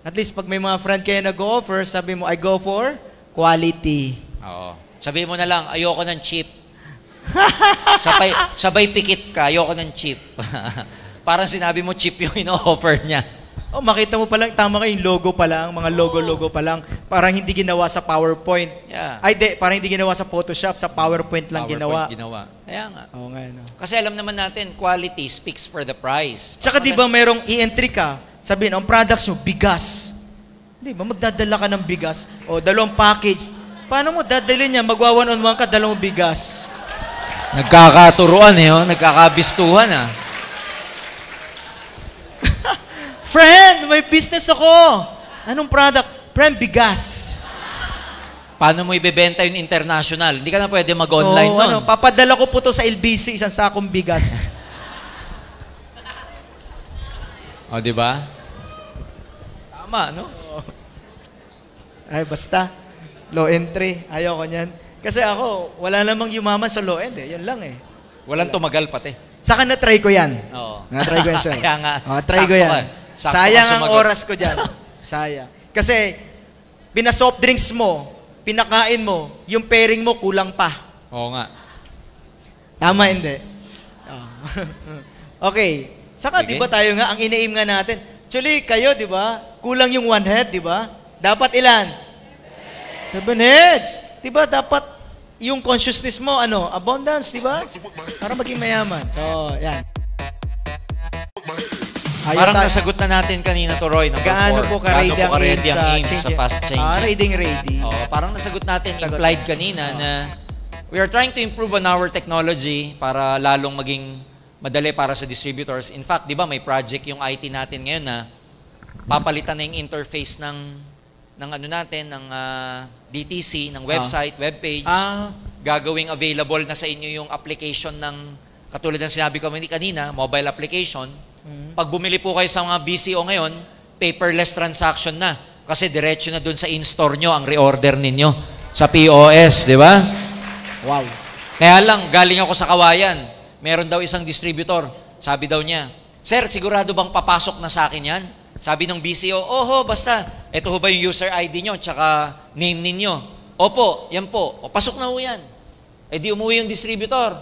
at least pag may mga friend kayo nag-offer, sabi mo, I go for quality. Oo. Sabihin mo na lang, ayoko ng cheap. sabay pikit ka, ayoko ng cheap. Parang sinabi mo cheap yung ino-offer niya. Oh, makita mo pa lang, tama kayo, yung logo pa lang, mga logo pa lang. Parang hindi ginawa sa PowerPoint. Yeah. Parang hindi ginawa sa Photoshop, sa PowerPoint lang ginawa. Kaya nga. Oo nga, no. Kasi alam naman natin, quality speaks for the price. Tsaka di ba merong i-entry ka, sabihin, ang products nyo, bigas. Di ba, magdadala ka ng bigas, o 2 package. Paano mo dadalhin niya? Magwa 1-on-1 ka, 2 bigas. Nagkakaturuan nagkakabistuhan Friend, may business ako. Anong product? Friend, bigas. Paano mo ibebenta yung international? Hindi ka na pwede mag-online nun. Papadala ko po to sa LBC, isang sakong bigas. O, di ba? Tama, no? Ay, basta. Low entry. Ayoko niyan. Kasi ako, wala namang yumaman sa low end Yan lang Walang tumagal pati. Saka na-try ko yan. Oo. Na-try ko yan, sir. Kaya nga. Try ko Sakto yan. ka. Sakto Sayang ka ang sumagot. oras ko dyan. Sayang. Kasi, pina-soft drinks mo, pinakain mo, yung pairing mo, kulang pa. Oo nga. Tama, hindi. Okay. Saka, Sige. di ba tayo nga, ang ina-aim nga natin, actually, kayo, di ba, kulang yung 1 head, di ba? Dapat ilan? 7 heads. Di ba, dapat yung consciousness mo, abundance, di ba? Para maging mayaman. So, yan. Parang nasagot na natin kanina to, Roy, number 4. Gaano po ka-ready ang aim sa fast changing? Reading ready. Parang nasagot natin, Sagot. implied kanina na we are trying to improve on our technology para lalong maging madali para sa distributors. In fact, di ba, may project yung IT natin ngayon na papalitan na yung interface ng ng ano natin, ng DTC, ng website, webpage. Gagawing available na sa inyo yung application ng, katulad ng sinabi ko kanina, mobile application. Pag bumili po kayo sa mga BCO ngayon, paperless transaction na. Kasi diretso na dun sa in-store nyo ang reorder ninyo sa POS, di ba? Wow. Kaya lang, galing ako sa Kawayan. Meron daw isang distributor. Sabi daw niya, Sir, sigurado bang papasok na sa akin yan? Sabi ng BCO, oho, basta. Ito ho ba yung user ID nyo, tsaka name ninyo? Opo, yan po. O, pasok na ho yan. Eh di umuwi yung distributor.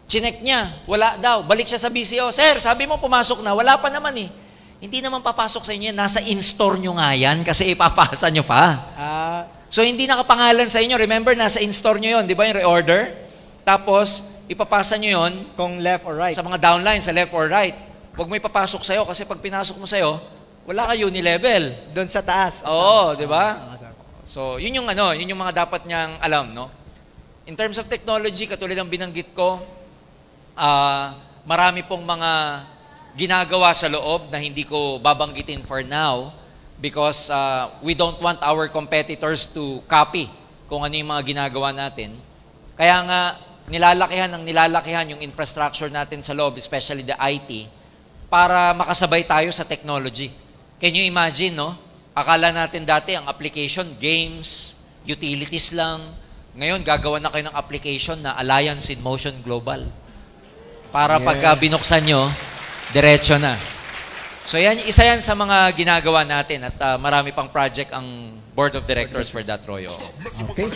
Chinek niya, wala daw. Balik siya sa BCO, Sir, sabi mo pumasok na, wala pa naman eh. Hindi naman papasok sa inyo yan. Nasa in-store nyo nga yan kasi ipapasa nyo pa. So hindi nakapangalan sa inyo. Remember, nasa in-store nyo yun, di ba yung reorder? Tapos, ipapasa nyo yun Kung left or right. sa mga downline, sa left or right. Huwag mo ipapasok sa'yo kasi pag pinasok mo sa'yo, wala ka unilevel. Doon sa taas. Oo, di ba? So, yun yung mga dapat niyang alam, no? In terms of technology, katulad ng binanggit ko, marami pong mga ginagawa sa loob na hindi ko babanggitin for now because we don't want our competitors to copy kung ano yung mga ginagawa natin. Kaya nga, nilalalakihan yung infrastructure natin sa loob, especially the IT, para makasabay tayo sa technology. Can you imagine, no? Akala natin dati ang application, games, utilities lang. Ngayon, gagawa na kayo ng application na Alliance in Motion Global. Para pagka binuksan nyo, diretso na. So yan, isa yan sa mga ginagawa natin at marami pang project ang Board of Directors for that, Royo. Okay.